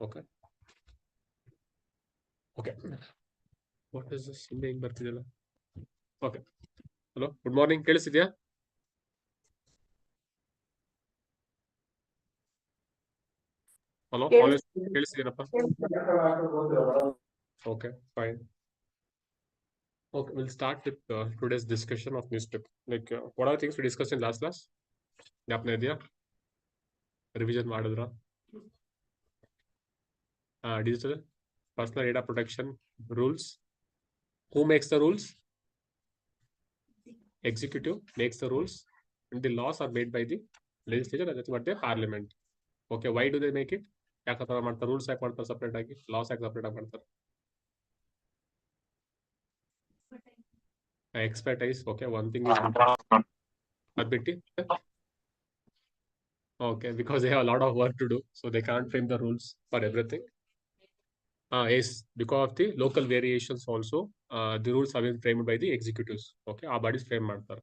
Okay. Okay. What is this? ಹಿಂಗೆ ಬರ್ತಿದೆಯಲ್ಲ. Okay. Hello. Good morning. ಕೇಳಿಸ್ತಿದ್ಯಾ? Hello. ಕೇಳಿಸ್ತಿದ್ದೀನಪ್ಪ? Okay. Fine. Okay. We'll start with today's discussion of newspaper. Like, what are the things we discussed in last class? ಜ್ಞಾಪನ ಇದೆಯಾ? Revision ಮಾಡಿದ್ರ? Digital personal data protection rules. Who makes the rules? Executive makes the rules, and the laws are made by the legislature, that's what the parliament. Okay, why do they make it? ಯಾಕೆ ತರ ಮಾಡ್ತಾರೆ? Rules ಯಾಕೆ ಮಾಡ್ತಾರೆ separate ಆಗಿ? Loss ಯಾಕೆ separate ಆಗಿ ಮಾಡ್ತಾರೆ? Expertise. Okay, one thing is adbitti. Okay, because they have a lot of work to do, so they can't frame the rules for everything. Yes, because of the local variations also, the rules have been framed by the executives. Okay, our bodies frame ಮಾಡ್ತಾರೆ.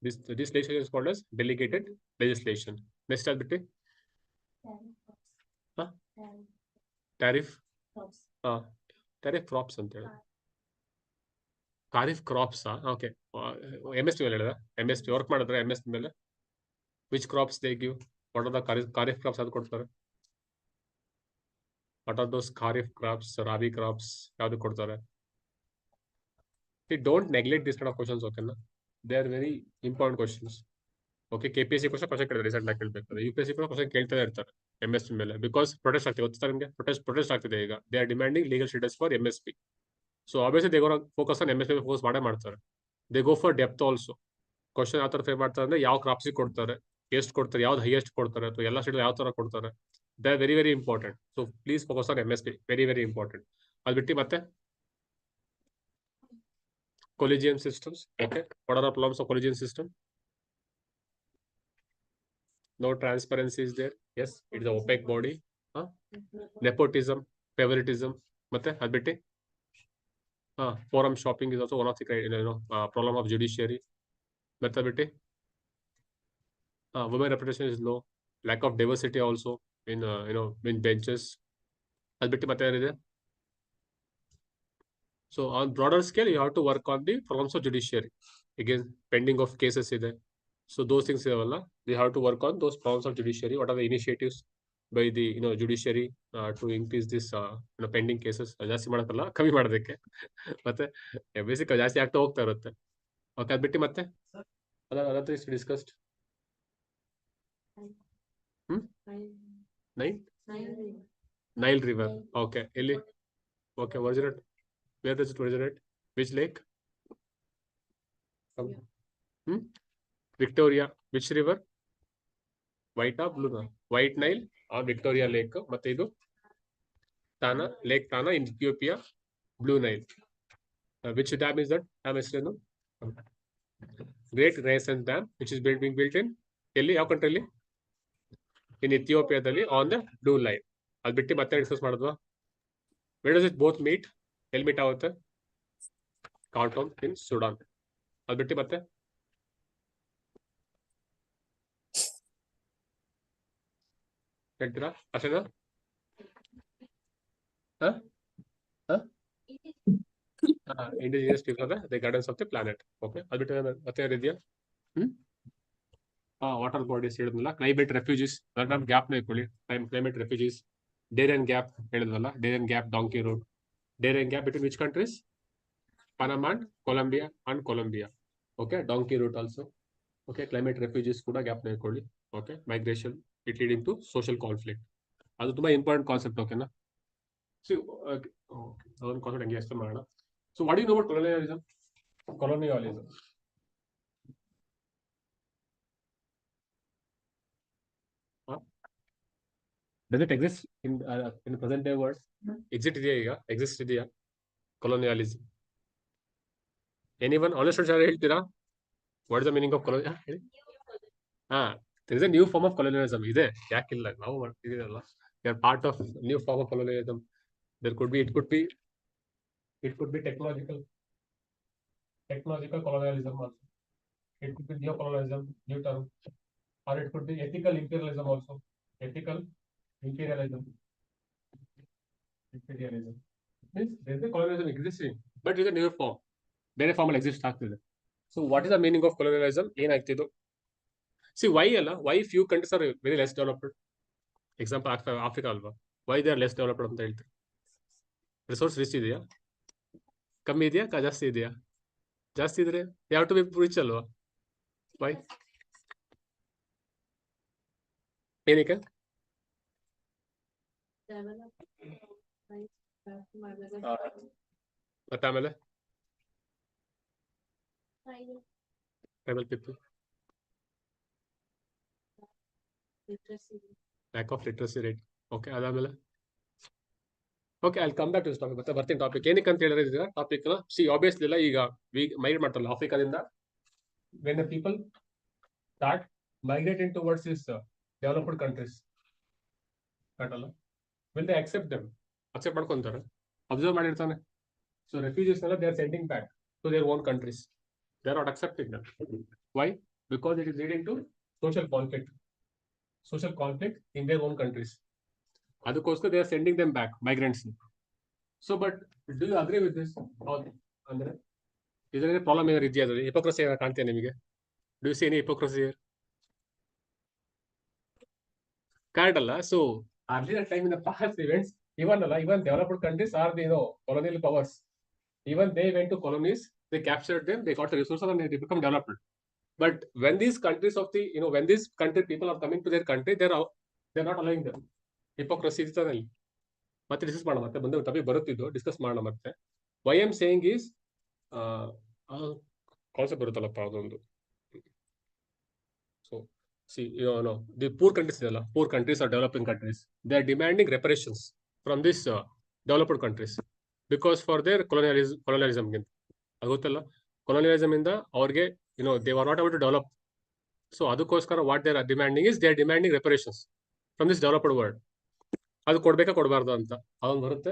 This legislation is called as delegated legislation. Next adbitti. Tariff. Tariff crops ಅಂತ ಹೇಳಿ. Kharif crops. Okay, MSP ಮೇಲೆ ಹೇಳಿದ. MSP work ಮಾಡಿದ್ರೆ MSP ಮೇಲೆ which crops they give? What are the kharif crops ಅದು ಕೊಡ್ತಾರೆ? What are those kharif crops, rabi crops ಯಾವ್ದು ಕೊಡ್ತಾರೆ? Don't neglect this kind of questions. ಓಕೆನಾ? They are very important questions. Okay, KPSC question ಕೇಳಿದ್ರೆ ರೀಸೆಂಟ್ ಆಗಿ ಕೇಳ್ಬೇಕಾದ್ರೆ, UPSC ಕೂಡ ಕ್ವಶನ್ ಕೇಳ್ತಾನೆ ಇರ್ತಾರೆ MSP ಮೇಲೆ. ಬಿಕಾಸ್ ಪ್ರೊಟೆಸ್ಟ್ ಆಗ್ತಿದೆ, ಗೊತ್ತಾ ನಿಮಗೆ? ಪ್ರೊಟೆಸ್ಟ್ ಆಗ್ತಿದೆ ಈಗ. They are demanding legal status for MSP. So obviously they ಗೋನ focus on MSP focus ಮಾಡೇ ಮಾಡ್ತಾರೆ. They go for depth also. Question ಯಾವ ತರ ಫ್ರೇಮ್ ಮಾಡ್ತಾರೆ ಅಂದ್ರೆ, ಯಾವ ಕ್ರಾಪ್ಸಿಗೆ ಕೊಡ್ತಾರೆ, ಎಷ್ಟು ಕೊಡ್ತಾರೆ, ಯಾವ್ದು ಹೈಯೆಸ್ಟ್ ಕೊಡ್ತಾರೆ, ಅಥವಾ ಎಲ್ಲ ಸ್ಟೇಟ್ ಯಾವ ತರ ಕೊಡ್ತಾರೆ. They are very very important. So please focus on MSP. Very very important. ಅದು ಬಿಟ್ಟು ಮತ್ತೆ collegium systems. Okay, what are the problems of collegium system? No transparency is there. Yes, it is an opaque body. Nepotism, favoritism. ಮತ್ತೆ ಅದು ಬಿಟ್ಟು forum shopping is also one of the problem of judiciary. ಮತ್ತೆ ಅದು ಬಿಟ್ಟು women representation is low. Lack of diversity also in in benches. ಅದು ಬಿಟ್ಟು ಮತ್ತೆ ಏನಿದೆ? So on broader scale, you have to work on the problems of judiciary. Again, pending of cases ಇದೆ. So those things ಇದಾವಲ್ಲ, they have to work on those problems of judiciary. What are the initiatives by the judiciary to increase this pending cases? ಜಾಸ್ತಿ ಮಾಡೋಕ್ಕಲ್ಲ, ಕಮ್ಮಿ ಮಾಡೋದಕ್ಕೆ. ಮತ್ತೆ basic ಜಾಸ್ತಿ ಆಗ್ತಾ ಹೋಗ್ತಾ ಇರುತ್ತೆ. ಓಕೆ, ಅದು ಬಿಟ್ಟು ಮತ್ತೆ ಅದರ is discussed. Nile river. Okay, ಎಲ್ಲಿ? Okay, originate. Where does it originate? Which lake? Victoria. Which river? White or blue? White Nile or Victoria Lake. ಮತ್ತೆ ಇದು Tana, Lake Tana in Ethiopia. Blue Nile. Which dam is that? Dam ಹೆಸರೇನು? Great Renaissance Dam, which is being built in ಎಲ್ಲಿ? ಯಾವ ಕಂಟ್ರಿಲಿ? In Ethiopia on the Blue Line. ಅದು ಬಿಟ್ಟು ಮತ್ತೆ ಡಿಸ್ಕಸ್ ಮಾಡಿದ್ವಾ? Where does it both meet? ಎಲ್ಲಿ meet ಆಗುತ್ತೆ? Khartoum in Sudan. ಅದು ಬಿಟ್ಟು ಮತ್ತೆ ಹೇಳ್ತೀರಾ? ಅಷ್ಟೇನಾ? Indigenous people are the guardians of the planet. Okay, ಅದು ಬಿಟ್ಟು ಮತ್ತೆ ಏನಿದೆಯಾ? ವಾಟರ್ ಬಾಡೀಸ್ ಹೇಳಿದ್ನಲ್ಲ. ಕ್ಲೈಮೇಟ್ ರೆಫ್ಯೂಜೀಸ್, ನಮ್ಮ ಗ್ಯಾಪ್ನ ಇಟ್ಕೊಳ್ಳಿ. Climate refugees. ಡೇರಿಯನ್ ಗ್ಯಾಪ್ ಹೇಳಿದ್ವಲ್ಲ. Darien gap, donkey road. Darien gap between which countries? Panama and Colombia. Okay, donkey route also. Okay, climate refugees ಕೂಡ ಗ್ಯಾಪ್ ಇಟ್ಕೊಳ್ಳಿ. Okay, migration, it leading to social conflict. ಅದು ತುಂಬಾ important concept. ಓಕೆನಾ? So ಅದೊಂದು concept ಹಂಗೆ explain ಮಾಡೋಣ. So what you know about colonialism? Does it exist in the present day world? Exist ಇದೆಯಾ ಈಗ? ಎಕ್ಸಿಸ್ಟ್ ಇದೆಯಾ ಕೊಲೋನಿಯಲಿಸಮ್? ಎನಿವನ್ ಆನೆಸ್ಟ್ ಯಾರು ಹೇಳ್ತೀರಾ? What is the meaning of colonial? ಹೇಳಿ. there is a new form of colonialism. ಇದೆ, ಯಾಕಿಲ್ಲ? ನಾವು ಮಾಡ್ತಿದ್ದೀರಲ್ಲ. We are part of new form of colonialism. It could be technological colonialism also. It could be neocolonialism, new term, or it could be ethical imperialism also. Ethical imperialism. Vegetarianism means there's a colonialism existing, but with a newer form. ಬೇರೆ formally exist ಆಗ್ತಿದೆ. So what is the meaning of colonialism ಏನಾಗ್ತಿದ್ದು? See why ಅಲ್ಲ, why few countries are very less developed. Example Africa ಅಲ್ವಾ, why they are less developed ಅಂತ ಹೇಳ್ತಾರೆ. Resource rich ಇದೆಯಾ, ಕಮ್ಮಿ ಇದೆಯಾ, ಜಾಸ್ತಿ ಇದೆಯಾ? ಜಾಸ್ತಿ ಇದ್ರೆ ಯಾವ ಟು ಬಿ ರಿಚ್ ಅಲ್ವಾ? ವೈ? ಏನಕ್ಕೆ? ಮತ್ತೆ ಆಮೇಲೆ tribal people, lack of literacy rate. Okay, ಅದಾದ್ಮೇಲೆ okay I come back to this topic. ಮತ್ತೆ ಬರ್ತೀನಿ ಟಾಪಿಕ್ ಏನಕ್ಕೆ ಅಂತ ಹೇಳಿದ್ರೆ ಟಾಪಿಕ್ ಸಿ ಆಬ್ವಿಯಸ್ಲಿ ಇಲ್ಲ. ಈಗ ಮೈಗ್ರೇಟ್ ಮಾಡ್ತಾರಲ್ಲ ಆಫ್ರಿಕಾದಿಂದ, when the people start migrating towards this developed countries, ಕಟ್ಟಲ್ಲ will they accept them? Accept ಮಾಡ್ಕೊಂತಾರೆ, ಅಬ್ಸರ್ವ್ ಮಾಡಿರ್ತಾನೆ. So refugees they are sending back to their own countries. They are not accepting them. Why? Because it is leading to social conflict in their own countries. ಅದಕ್ಕೋಸ್ಕರ they are sending them back, migrants. So but do you agree with this? ಅಂದ್ರೆ ಇದರಲ್ಲಿ problem ಏನಾದ್ರು ಇದೆಯಾ? ಅದರಲ್ಲಿ hypocrisy ಏನಾದ್ರು ಕಾಣ್ತೀಯ ನಿಮಗೆ? Do you see any hypocrisy here? Correct ಅಲ್ಲ? So earlier time in the past events, even developed countries are the colonial powers. Even they went to colonies, they captured them, they got the resources and they become developed. But when these countries of the when these country people are coming to their country, they're not allowing them. Hypocrisy ಇರ್ತದಲ್ಲಿ ಮತ್ತೆ ಡಿಸ್ಕಸ್ ಮಾಡೋಣ. ಮತ್ತೆ ಬಂದು topic ಬರುತ್ತಿದ್ದು discuss ಮಾಡೋಣ. ಮತ್ತೆ why am saying is concept ಬರುತ್ತಲ್ಲಪ್ಪ ಅದೊಂದು. So see the poor countries ಇದೆಯಲ್ಲ, poor countries are developing countries, they are demanding reparations from this developed countries because for their ಕೊಲೋನಿಯಲಿಸಮ್ಗಿಂತ. ಅದು ಗೊತ್ತಲ್ಲ, ಕೊಲೋನಿಯಲಿಸಮ್ ಇಂದ ಅವ್ರಿಗೆ they are not able to develop. So ಅದಕ್ಕೋಸ್ಕರ what they are demanding is they are demanding reparations from this developed world. ಅದು ಕೊಡ್ಬೇಕಾ ಕೊಡಬಾರ್ದು ಅಂತ ಅದೊಂದು ಬರುತ್ತೆ.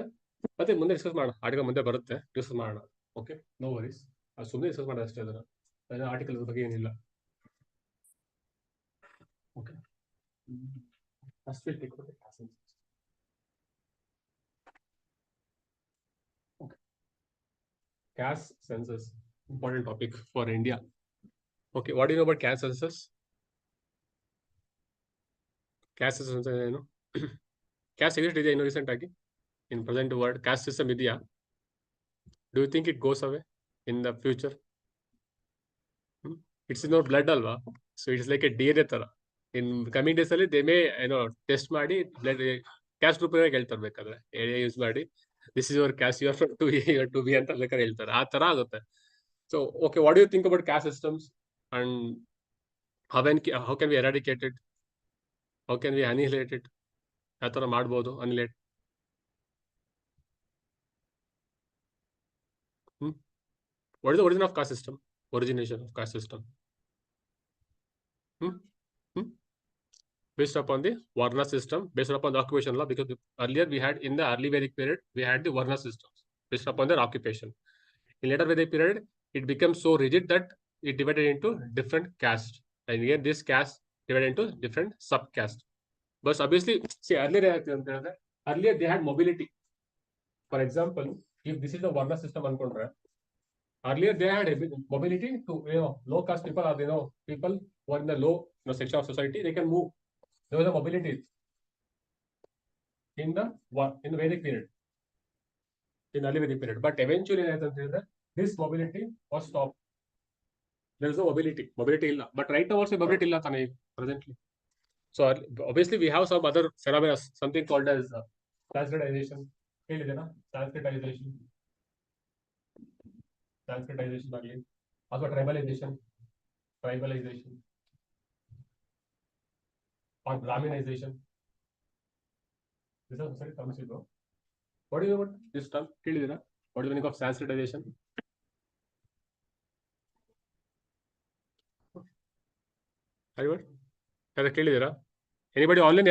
ಮತ್ತೆ ಮುಂದೆ ಡಿಸ್ಕಸ್ ಮಾಡೋಣ, ಆರ್ಟಿಕಲ್ ಮುಂದೆ ಬರುತ್ತೆ, ಡಿಸ್ಕಸ್ ಮಾಡೋಣ. Okay, no worries. ಅದು ಸುಮ್ಮನೆ ಡಿಸ್ಕಸ್ ಮಾಡೋದು ಅಷ್ಟೇ, ಅದರ ಆರ್ಟಿಕಲ್ ಬಗ್ಗೆ ಏನಿಲ್ಲ. Okay, caste census, important topic for India. Okay, what do you know about caste census? Caste census ಏನು? caste exist ಇದೆಯಾ ಇನ್ನು ರೀಸೆಂಟ್ ಆಗಿ in present world? caste system ಇದೆಯಾ? Do you think it goes away in the future? It's in our blood ಅಲ್ವಾ, so it's like a DNA ತರ. In coming days ಅಲ್ಲಿ they may test ಮಾಡಿ blood caste group ಹೇಳ್ತಾರೆ, ಬೇಕಾದ್ರೆ use ಮಾಡಿ this is your caste, you are from 2A, you are 2B ಅಂತ ಬೇಕಾದ್ರೆ ಹೇಳ್ತಾರೆ. ಆ ತರ ಆಗುತ್ತೆ. So okay, what do you think about caste systems and how can we eradicate it? How can we annihilate it? ಯಾವ ತರ ಮಾಡ್ಬೋದು ಅನಿಲೇಟ್? What is the origin of caste system? Origination of caste system? Based upon the Varna system, based upon the occupation law, because earlier we had, in the early Vedic period, we had the Varna systems based upon their occupation. In later Vedic period, it became so rigid that it divided into different castes, and again this caste divided into different subcastes. But obviously, see, earlier they had mobility. For example, if this is the Varna system, earlier they had mobility to low caste people, or people who are in the low section of society, they can move. There was a mobility in the Vedic period, in early Vedic period. But eventually, this mobility was stopped. There is no mobility illa. But right now also mobility illa presently. So obviously we have some other phenomena, something called as Sanskritization. Sanskritization again. Also tribalization or Brahminization. This is sorry, terms you know. What do you know about this term? What is the meaning of Sanskritization? Anybody online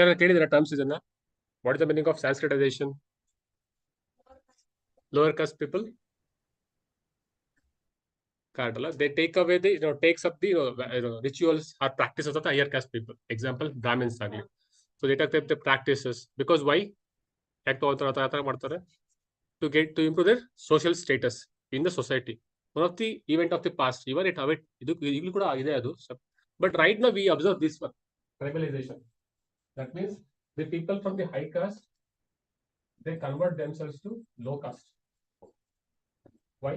terms is what is the meaning of Sanskritization? Lower caste people, they take away the takes up the rituals or practices of the higher caste people. Example, Brahmins. So they take the practices, because why? ಯಾಕೆ ತಗೋತಾರೆ ಆ ಥರ ಮಾಡ್ತಾರೆ? to improve their social status in the society. One of the event of the past, even it ಇದು ಈಗಲೂ ಕೂಡ ಆಗಿದೆ ಅದು. But right now we observe this one, tribalization. That means the people from the high caste, they convert themselves to low caste. Why?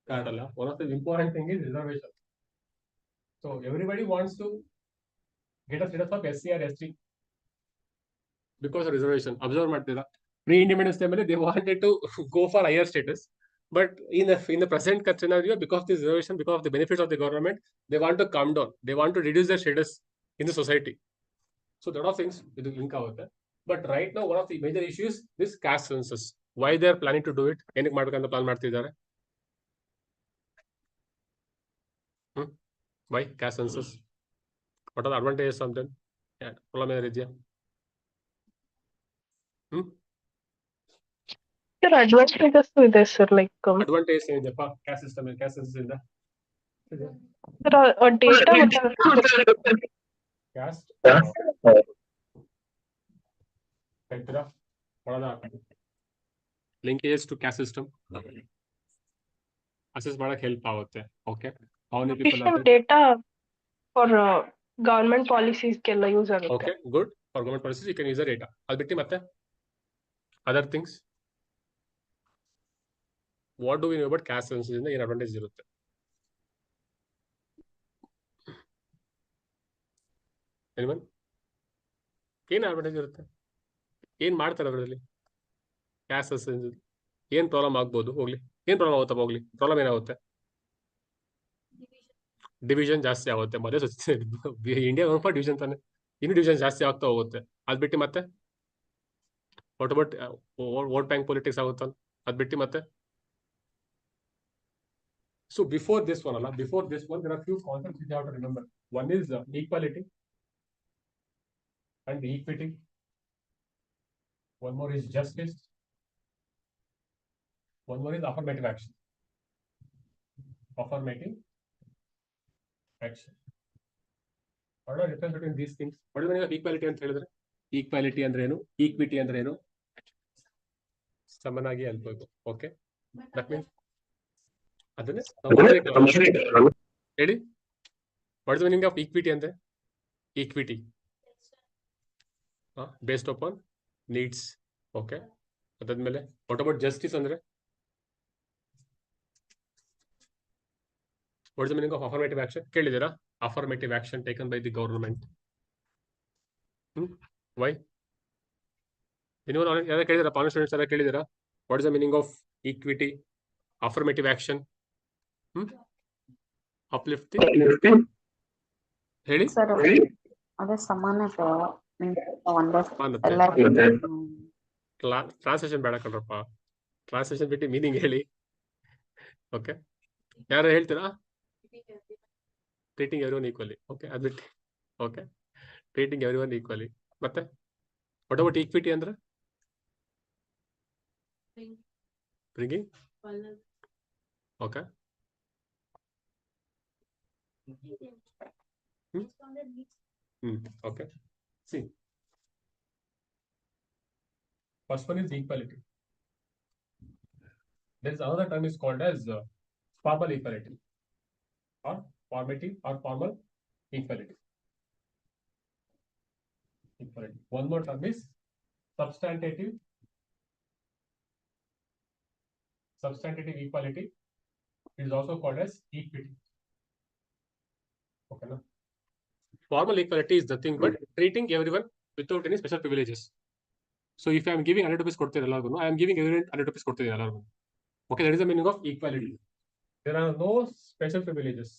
Kadala. One of the important thing is reservation. So everybody wants to get a status of SC or ST because of reservation. Observe ಮಾಡ್ತೀರಾ? Pre-independence time they wanted to go for higher status, but in the present scenario, because of this reservation, because of the benefits of the government, they want to come down. They want to reduce their status in the society. So there are things ಇದು link ಆಗುತ್ತೆ. But right now, one of the major issues is caste census. Why they are planning to do it? ಏನಕ್ಕೆ ಮಾಡಬೇಕಂತ plan ಮಾಡ್ತಿದ್ದಾರೆ? Why caste census? What are the advantages of them? Problem ಏನಾದ್ರು ಇದೆಯಾ? Sir, advantages ಇದೆ sir, like advantage ಏನಿದೆಪ್ಪ caste system caste census ಇಂದ? Data caste ಹೇಳ್ತೀರಾ? Linkage to caste system assess ಮಾಡಕ್ಕೆ ಹೆಲ್ಪ್ ಆಗುತ್ತೆ. ಓಕೆ, ಡೇಟಾ ಫಾರ್ ಗವರ್ಮೆಂಟ್ ಪಾಲಿಸೀಸ್ಗೆಲ್ಲ use ಆಗುತ್ತೆ. Okay, good. For government policies you can use data. ಅದು ಬಿಟ್ಟು ಮತ್ತೆ other things what do we know about caste census ಇಂದ ಏನು ಅಡ್ವಾಂಟೇಜ್ ಇರುತ್ತೆ? ಎನಿವನ್? ಏನು ಅಡ್ವಾಂಟೇಜ್ ಇರುತ್ತೆ? ಏನು ಮಾಡ್ತಾರೆ ಅದರಲ್ಲಿ? ಕ್ಯಾಸ್ಟ್ ಸೆನ್ಸಸ್ ಏನು ಪ್ರಾಬ್ಲಮ್ ಆಗ್ಬೋದು? ಹೋಗ್ಲಿ, ಏನು ಪ್ರಾಬ್ಲಮ್ ಆಗುತ್ತಪ್ಪ? ಹೋಗ್ಲಿ, ಪ್ರಾಬ್ಲಮ್ ಏನಾಗುತ್ತೆ? ಡಿವಿಷನ್ ಜಾಸ್ತಿ ಆಗುತ್ತೆ. ಮತ್ತೆ ಇಂಡಿಯಾ ಒಂದು ಡಿವಿಷನ್ ತಾನೆ, ಇನ್ನು ಡಿವಿಷನ್ ಜಾಸ್ತಿ ಆಗ್ತಾ ಹೋಗುತ್ತೆ. ಅದು ಬಿಟ್ಟು ಮತ್ತೆ what about vote bank politics ಆಗುತ್ತಲ್ಲ, ಅದು ಬಿಟ್ಟು ಮತ್ತೆ so before this one there are few concepts which you have to remember. One is equality and equity. One more is justice. One more is affirmative action. Affirmative action. What are the difference between these things? What is the meaning of equality ಅಂತ ಹೇಳಿದ್ರೆ? Equality ಅಂದ್ರೆ ಏನು? Equity ಅಂದ್ರೆ ಏನು? ಸಮನಾಗಿ ಅನ್ಬೇಕು. Okay, that means ಅದನ್ನೇ ಹೇಳಿ. What is the meaning of equity ಅಂದ್ರೆ? Equity based upon needs. Okay, ಅದಾದ್ಮೇಲೆ ವಾಟ್ ಅಬೌಟ್ ಜಸ್ಟಿಸ್ ಅಂದ್ರೆ? What is the meaning of affirmative action? ಕೇಳಿದ್ದೀರಾ? Affirmative action taken by the government. Why? ನೀವು ಯಾರು ಕೇಳಿದಿರಾ? ಪಾನ್ ಸ್ಟೂಡೆಂಟ್ಸ್ ಎಲ್ಲ ಕೇಳಿದಿರಾ? What is the meaning of equity, affirmative action? Uplift ಹೇಳಿ. ಅದೇ ಸಮಾನತೆ ಟ್ರಾನ್ಸ್ಲೇಷನ್ ಬೇಡ ಕಣ್ರಪ್ಪ, ಟ್ರಾನ್ಸ್ಲೇಷನ್ ಬಿಟ್ಟು ಮೀನಿಂಗ್ ಹೇಳಿ. ಓಕೆ, ಯಾರು ಹೇಳ್ತೀರಾ? Treating everyone equally. Okay, ಅದು ಬಿಟ್ಟು okay, treating everyone equally. ಮತ್ತೆ ವಾಟ್ ಅಬೌಟ್ ಈಕ್ವಿಟಿ ಅಂದ್ರೆ? Bringing. Okay, okay. See, first one is equality. There is another term is called as formal equality or formative or formal equality. One more term is substantive equality. It is also called as equity. Okay, no? Formal equality is nothing but treating everyone without any special privileges. So if I am giving 100 rupees ಕೊಡ್ತೀನಿ ಎಲ್ಲರಿಗೂ, I am giving everyone 100 rupees ಕೊಡ್ತೀನಿ ಎಲ್ಲರಿಗೂ. Okay, that is the meaning of equality. There are no special privileges,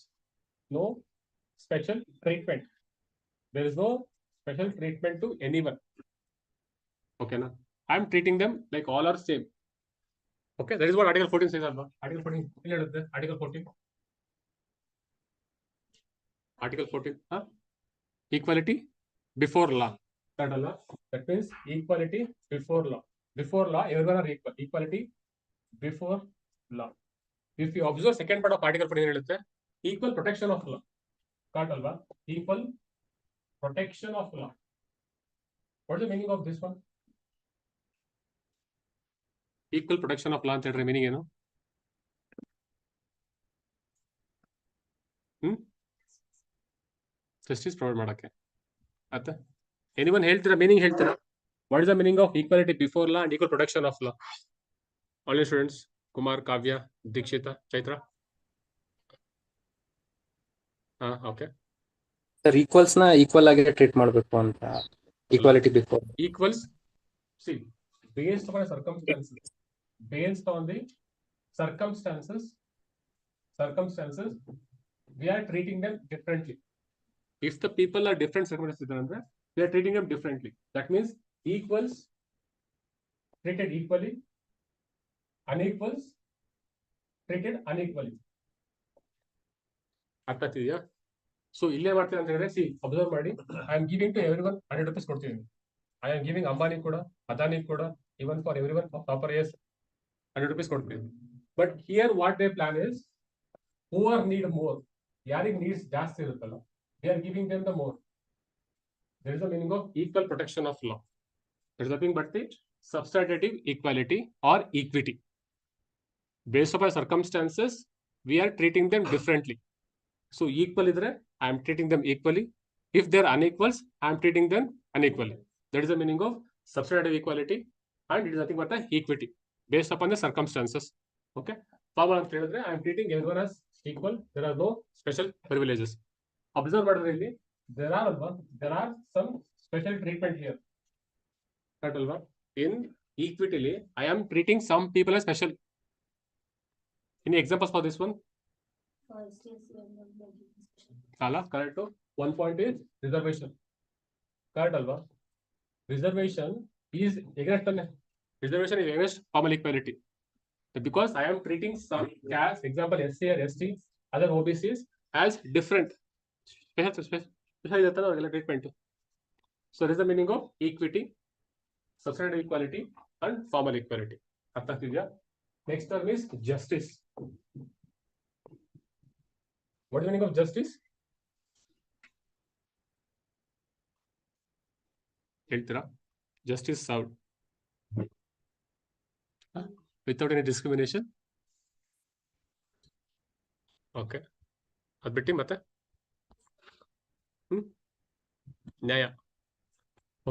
no special treatment. There is no special treatment to anyone. Okay, na? I am treating them like all are same. Okay, that is what Article 14 says. Article 14. Article 14. Article 14. Equality before law. That means equality before law. Before law, everyone are equal. Equality before law. If you observe second part of Article 14, equal protection of law. Equal protection of law. What is the meaning of this one? Equal protection of law and order meaning, justice provide ಮಾಡಕ್ಕೆ ಆಯ್ತಾ anyone ಹೇಳ್ತೀರಾ meaning ಹೇಳ್ತೀರಾ what is the meaning of equality before law and equal protection of law all students Kumar Kavya Dikshita Chaitra okay sir equals ನ equal ಆಗಿ treat ಮಾಡಬೇಕು ಅಂತ equality before equals C based on circumstances we are treating them differently. If the people are different circumstances, we are treating them differently. That means equals treated equally, unequals treated unequally. ಅರ್ಥ ಆಗ್ತಿದೆಯಾ? So ಇಲ್ಲೇ ಮಾಡ್ತೀನಿ ಅಂತ ಹೇಳಿದ್ರೆ see observe ಮಾಡಿ, I am giving to every one 100 rupees ಕೊಡ್ತೀನಿ. I am giving Ambani ಕೂಡ, ಅದಾನಿ ಕೂಡ, even for everyone proper yes 100 rupees ಕೊಡ್ತೀನಿ. But here what they plan is whoever need more, ಯಾರಿಗೆ ನೀಡ್ಸ್ ಜಾಸ್ತಿ ಇರುತ್ತಲ್ಲ, they are giving them the more. There is the meaning of equal protection of law. There is nothing but the substantive equality or equity. Based upon circumstances, we are treating them differently. So equal idre, I am treating them equally. If they are unequals, I am treating them unequally. That is the meaning of substantive equality, and it is nothing but the equity based upon the circumstances. Okay. I am treating everyone as equal. There are no special privileges. Observe what there are some special treatment here. In equity, I am treating some people as special. Any examples for this one? Correct. One point is reservation. Correct, Alva. Reservation is against formal equality. Because I am treating some caste, example SC or ST, other OBCs as different. Special treatment. So this is the meaning of equity, substantive equality, and formal equality. Next term is justice. What is the meaning of justice? Justice served without any discrimination. Okay. ಅದು ಬಿಟ್ಟು ಮತ್ತೆ ನ್ಯಾಯ.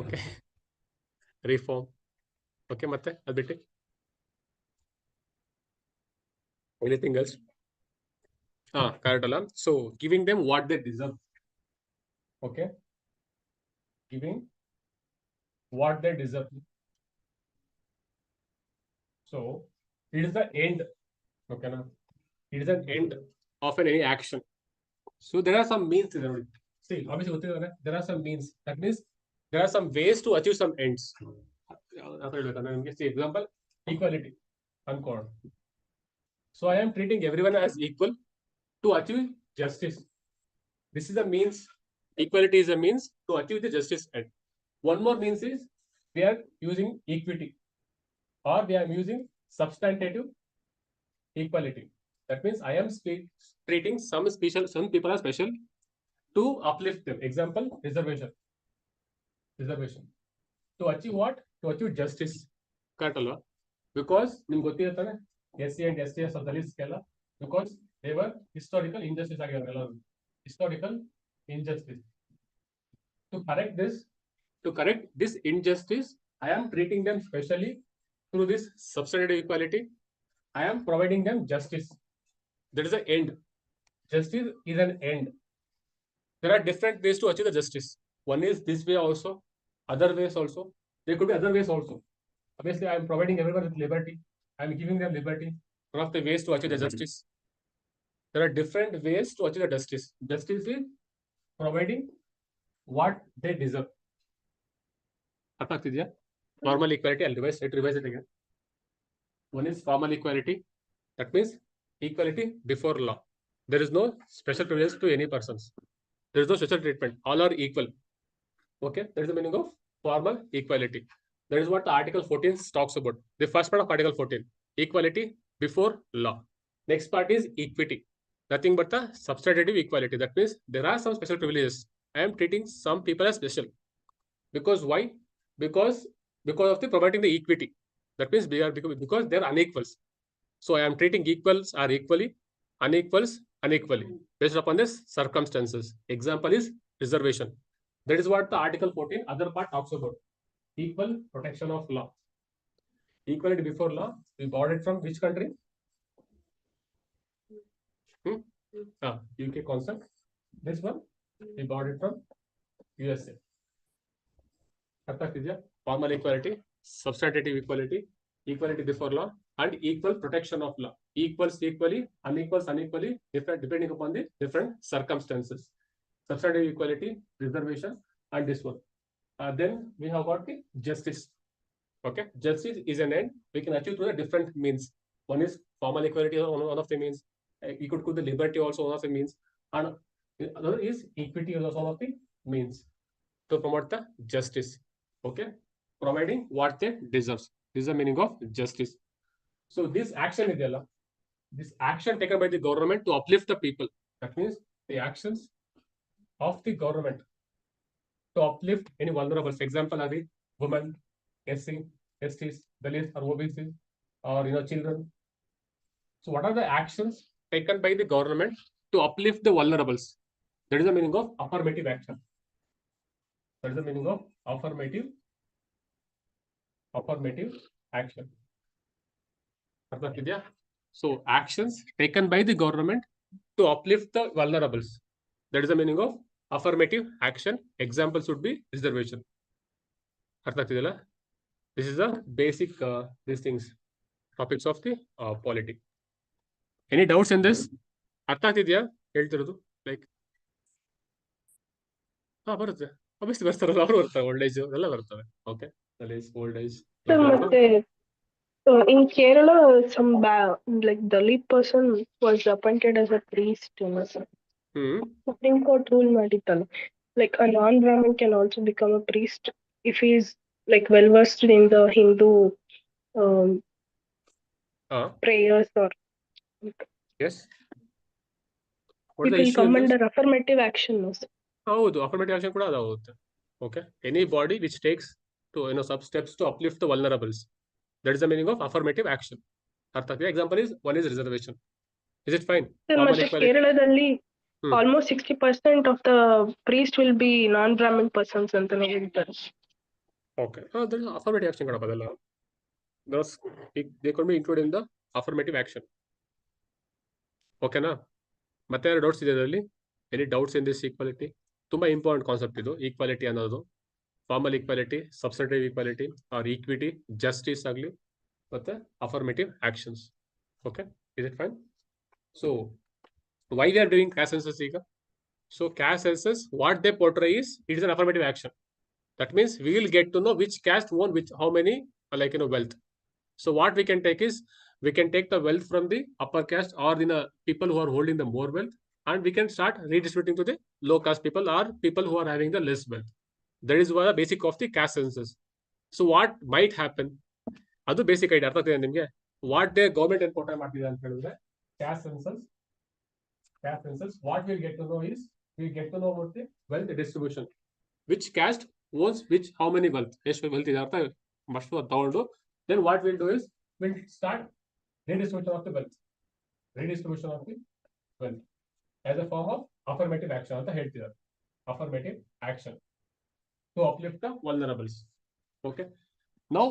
Okay. Reform. Okay. ಮತ್ತೆ ಅದು ಬಿಟ್ಟು anything else? Correct ಅಲ್ಲ? So giving them what they deserve. Okay. Giving what they deserve. So it is the end. Okay, now it is an end of any action. So there are some means. See, obviously there are some means. That means there are some ways to achieve some ends. See, example, equality. Uncommon. So I am treating everyone as equal to achieve justice. This is a means. Equality is a means to achieve the justice end. One more means is we are using equity, or we are using substantive equality. That means I am treating some people are special to uplift them. Example, reservation. To achieve what? To achieve justice. Correct alva? Because nimge gottirathane SC and ST of Dalits kella, because they were historical injustice agiyadalla. Historical injustice. To correct this injustice, I am treating them specially through this substantive equality. I am providing them justice. That is the end. Justice is an end. There are different ways to achieve the justice. One is this way also, other ways also. There could be other ways also. Obviously, I am providing everyone with liberty. I am giving them liberty. One of the ways to achieve the justice. There are different ways to achieve the justice. Justice is providing what they deserve. Normal equality, I'll revise it again. One is formal equality. That means equality before law. There is no special privilege to any persons. There is no special treatment. All are equal. Okay, that is the meaning of formal equality. That is what Article 14 talks about. The first part of Article 14, equality before law. Next part is equity. Nothing but the substantive equality. That means there are some special privileges. I am treating some people as special. Because why? because of the promoting the equity. That means because they are unequals. So I am treating equals are equally, unequals unequally based upon this circumstances. Example is reservation. That is what the Article 14 other part talks about. Equal protection of law. Equality before law. We bought it from which country? UK concept. This one we bought it from USA. Formal equality, substantive equality, equality before law, and equal protection of law. Equals equally, unequals unequally, different depending upon the different circumstances. Substantive equality, reservation, and this one. Then we have got the justice. Okay, justice is an end we can achieve through the different means. One is formal equality, one of the means. You could the liberty also one of the means, and another is equity is also one of the means to promote the justice. Okay, providing what they deserve. This is the meaning of justice. So this action is this action taken by the government to uplift the people. That means the actions of the government to uplift any vulnerable. For example, are the women, SC, STs, Dalits, or OBC, or children. So what are the actions taken by the government to uplift the vulnerables? That is the meaning of affirmative action. That is the meaning of affirmative action. So actions taken by the government to uplift the vulnerables. That is the meaning of affirmative action. Examples would be reservation. This is the basic these things, topics of the polity. Any doubts in this? Like ಬರುತ್ತೆ obviously ಬರ್ತಾರಲ್ಲ ಅವರು ಬರ್ತಾರೆ old age ಎಲ್ಲ ಬರ್ತವೆ okay old age Sir, ಮತ್ತೆ in Kerala, some like Dalit person was appointed as a priest. Sir. Supreme Court rule ಮಾಡಿತ್ತಲ್ಲ. Like a non-Brahmin can also become a priest if he is like well versed in the Hindu prayers or. Yes. It will come under affirmative action. ಹೌದು affirmative action ಕೂಡ ಅದಾಗುತ್ತೆ. Okay. Any body which takes to some steps to uplift the vulnerables. That is the meaning of affirmative action. Example is one is reservation. Is it fine? Sir, Kerala almost 60% of the priest will be non-Brahmin persons ಅಂತಾನೆ ಹೇಳ್ತಾರೆ. Okay. That is affirmative action ಕೂಡ ಬದಲ್ಲ. They could be included in the affirmative action. ಓಕೆನಾ? ಮತ್ತೆ ಯಾರು doubts ಇದೆ ಅದರಲ್ಲಿ? Any doubts in this equality? ತುಂಬಾ important concept ಇದು ಈಕ್ವಾಲಿಟಿ ಅನ್ನೋದು. Formal equality, substantive equality, or equity, justice ಆಗಲಿ ಮತ್ತೆ affirmative actions. Okay, is it fine? So why we are doing caste census ಈಗ? So caste census what they portray is it is an affirmative action. That means we will get to know which caste won which how many wealth. So what we can take is we can take the wealth from the upper caste or people who are holding the more wealth, and we can start redistributing to the low caste people or people who are having the less wealth. That is the basic of the caste census. So what might happen? ಅದು basic idea ಅರ್ಥ ಆಗ್ತಿದೆ ನಿಮಗೆ? What they government ಏನ್ portray ಮಾಡ್ತಿದೆ ಅಂತ ಹೇಳಿದ್ರೆ caste census what will get to know is will get to know about the wealth distribution, which caste owns which how many wealth, ಎಷ್ಟು wealth ಇದೆ ಅರ್ಥ ಮಸ್ಟ್ ತಗೊಂಡು then what will do is will start redistribution of the wealth as a form of affirmative action ಅಂತ ಹೇಳ್ತಿದ್ದಾರೆ. affirmative action to uplift the vulnerables. Okay, now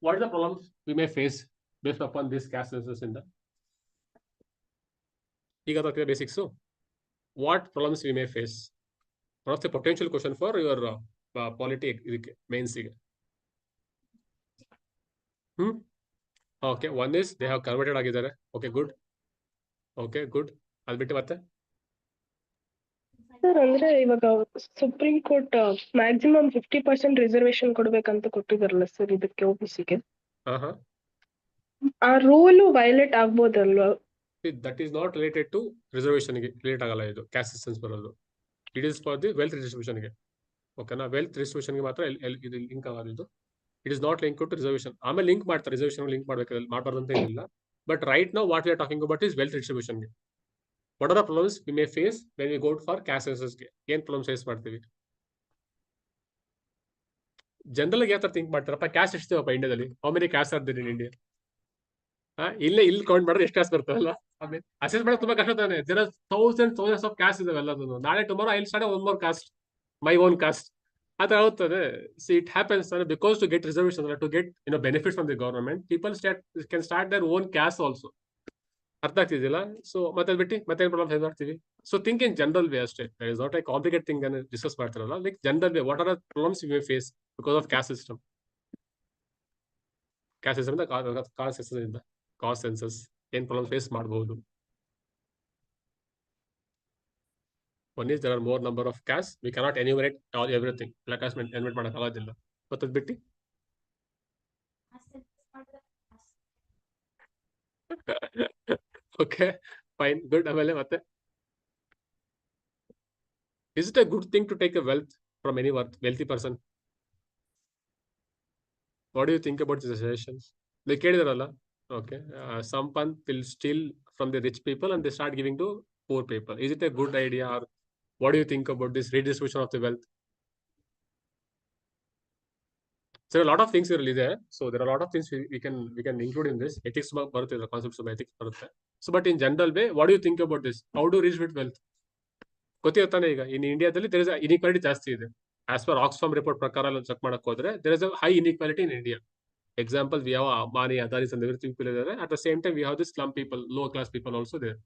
what are the problems we may face based upon this caste census in the basics? So what problems we may face? One of the potential question for your polity mains. Okay, one is they have converted agidare. Okay, good. ಅದು ಬಿಟ್ಟು ಮತ್ತೆ sir ಅಂದ್ರೆ ಇವಾಗ supreme court maximum 50% reservation ಕೊಡ್ಬೇಕಂತ ಕೊಟ್ಟಿದಾರಲ್ಲ sir ಇದಕ್ಕೆ OBCಗೆ. ಆ rule violate ಆಗ್ಬೋದಲ್ವಾ? That is not related to reservation ಗೆ ರಿಲೇಟ್ ಆಗಲ್ಲ ಇದು ಕ್ಯಾಸ್ಟ್ ಸೆನ್ಸಸ್ ಬರೋದು. It is for the wealth distribution ಗೆ. ಓಕೆನಾ? ವೆಲ್ತ್ ಡಿಸ್ಟ್ರಿಬ್ಯೂಷನ್ ಗೆ ಮಾತ್ರ ಇದು ಲಿಂಕ್ ಆಗೋದು. It is not link to reservation. ಆಮೇಲೆ ಲಿಂಕ್ ಮಾಡ್ತಾರೆ, ರಿಸರ್ವೇಶನ್ ಲಿಂಕ್ ಮಾಡಬಾರ್ದು ಅಂತ ಏನಿಲ್ಲ. But right now what we are talking about is wealth distribution ಗೆ. What are the problems we may face when we go for caste census ಗೆ? ಏನ್ problems face ಮಾಡ್ತೀವಿ? General ಯಾವ ತರ ಥಿಂಕ್ ಮಾಡ್ತಾರಪ್ಪ, ಕ್ಯಾಸ್ಟ್ ಎಷ್ಟಿವಪ್ಪ ಇಂಡಿಯಾದಲ್ಲಿ, how many caste are there in India? ಇಲ್ಲೇ ಇಲ್ಲಿ ಕೌಂಟ್ ಮಾಡಿದ್ರೆ ಎಷ್ಟು ಕ್ಯಾಸ್ಟ್ ಬರ್ತಾವಲ್ಲ, ಆಮೇಲೆ ಅಸೆಸ್ ಮಾಡೋದು ತುಂಬಾ ಕಷ್ಟ ತಾನೆ. There are thousands of caste ಇದಾವೆ ಎಲ್ಲದನ್ನು. ನಾಳೆ tomorrow I will start one more caste, my own caste. ಆ ತರ ಆಗುತ್ತದೆ. See it happens because to get reservation, to get benefit from the government, people can start their own caste also. ಅರ್ಥ ಆಗ್ತಿದಿಲ್ಲ? So ಮತ್ತೆ ಬಿಟ್ಟು ಮತ್ತೆ problem face ಮಾಡ್ತೀವಿ. So think in general way ಅಷ್ಟೇ, is not a complicate thing ಅನ್ನು discuss ಮಾಡ್ತಿರಲ್ಲ. Like general way, what are the problems you may face because of caste system. Caste system ಇಂದ ಕಾಸ್ಟ್ ಸೆನ್ಸಸ್ ಏನ್ problem face ಮಾಡಬಹುದು? One is there are more number of caste, we cannot enumerate all everything, ಎಲ್ಲ caste enumerate ಮಾಡಕ್ ಆಗೋದಿಲ್ಲ. ಮತ್ತದ್ ಬಿಟ್ಟು okay fine good. ಆಮೇಲೆ ಮತ್ತೆ is it a good thing to take a wealth from any wealthy person? What do you think about these suggestions? They ಕೇಳಿದಾರಲ್ಲ. Okay, some fund will steal from the rich people and they start giving to poor people. Is it a good idea, or what do you think about this redistribution of the wealth? So there are a lot of things here ಇದೆ. So there are a lot of things we can include in this. Ethics ಬರುತ್ತೆ, concepts of ethics ಬರುತ್ತೆ. So but in general way, what do you think about this? How to redistribute wealth? ಗೊತ್ತಿರ್ತಾನೆ. ಈಗ ಇನ್ ಇಂಡಿಯಾದಲ್ಲಿ there is inequality ಜಾಸ್ತಿ ಇದೆ. As per Oxfam report ಪ್ರಕಾರ check ಮಾಡಕ್ ಹೋದ್ರೆ there is a high inequality in India. Example, we have Ambani, Adanis and everything people there. At the same time, we have this slum people, lower class people also there.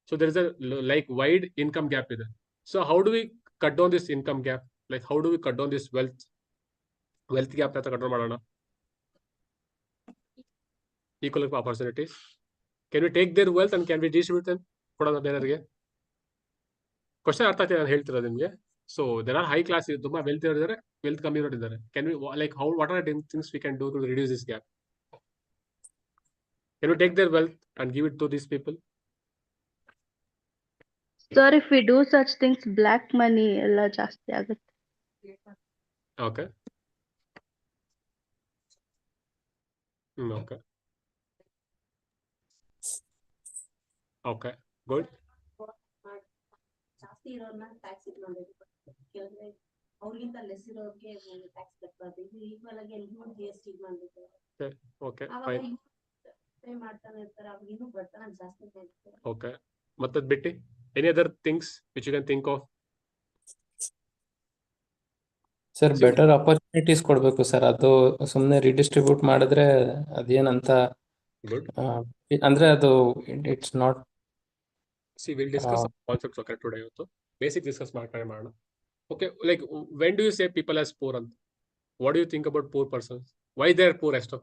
So there is a like wide income gap ಇದೆ. So how do we cut down this income gap? Like how do we cut down this wealth gap ಅಂತ control ಮಾಡೋಣ? Equal opportunities. Can we take their wealth and can we distribute them? ಕೊಡೋಣ ಬೇರೆಯವರಿಗೆ. Question ಅರ್ಥ ಆಗ್ತದೆ ನಾನು ಹೇಳ್ತಿರೋದು ನಿಮಗೆ. So there are high class, ತುಂಬಾ ವೆಲ್ತ್ ಇರೋರಿದ್ದಾರೆ, ವೆಲ್ತ್ ಕಮ್ಮಿ ಇರೋರಿದ್ದಾರೆ. Can we like how what are things we can do to reduce this gap? Can we take their wealth and give it to these people? Sir, if we do such things, black money ಎಲ್ಲ ಜಾಸ್ತಿ ಆಗುತ್ತೆ. Okay okay okay good. ಜಾಸ್ತಿ ಇರೋರ್ನ tax ಇದು ಮಾಡಬೇಕು, ಕೆಲವೊಂದ್ರೆ ಅವ್ರಿಗಿಂತ less ಇರೋರಿಗೆ tax ಕಟ್ಟಬಾರ್ದು. ಇದು equal ಆಗಿ ಎಲ್ರಿಗೂ GST ಮಾಡಬೇಕು. ಓಕೆ ಅವಾಗ ಫೈನ್. ಪೇ ಮಾಡ್ತಾನೆ ಇರ್ತಾರೆ, ಅವಾಗ ಇನ್ನೂ ಬಡತನ ಜಾಸ್ತಿ ಆಗ್ತದೆ. ಓಕೆ ಮತ್ತದ್ ಬಿಟ್ಟು any other things which you can think of? Sir better opportunities ಕೊಡ್ಬೇಕು ಸರ್. ಅದು ಸುಮ್ಮನೆ ರಿಡಿಸ್ಟ್ರಿಬ್ಯೂಟ್ ಮಾಡಿದ್ರೆ ಅದೇನಂತ ಗುಡ್. ಅಂದ್ರೆ ಅದು it's not. See, we'll discuss some concepts okay today also. Basic discuss ಮಾಡೋಣ. Okay, like when do you say people as poor ಅಂತ? What do you think about poor persons? Why they are poor ಅಷ್ಟು?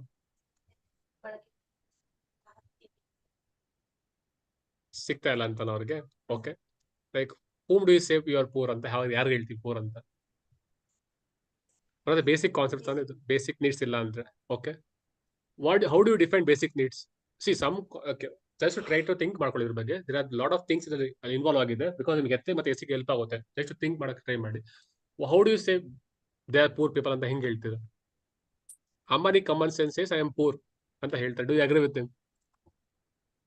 ಸಿಗ್ತಾ ಇಲ್ಲ ಅಂತ ಅವ್ರಿಗೆ. Okay, like whom do you say you are poor ಅಂತ? ಯಾರು ಹೇಳ್ತೀವಿ poor ಅಂತ? ಅಂದ್ರೆ ಬೇಸಿಕ್ ಕಾನ್ಸೆಪ್ಟ್ ಅಂದ್ರೆ ಇದು, ಬೇಸಿಕ್ ನೀಡ್ಸ್ ಇಲ್ಲ ಅಂದ್ರೆ. Okay, how do you define basic needs? See, some okay, just to try to think ಮಾಡ್ಕೊಳ್ಳಿ ಇದ್ರ ಬಗ್ಗೆ. There are lot of things ಅಲ್ಲಿ ಇನ್ವಾಲ್ವ್ ಆಗಿದೆ, ಬಿಕಾಸ್ ನಿಮ್ಗೆ ಎತ್ತೆ ಮತ್ತೆ ಎಸ್ಸಿಗೆ ಹೆಲ್ಪ್ ಆಗುತ್ತೆ. ಜಸ್ಟ್ ಥಿಂಕ್ ಮಾಡಕ್ಕೆ ಟ್ರೈ ಮಾಡಿ. How do you say they are poor people ಅಂತ ಹೆಂಗೆ ಹೇಳ್ತೀರಾ? Ambani common sense says I am poor ಅಂತ ಹೇಳ್ತಾರೆ. Do you agree with him?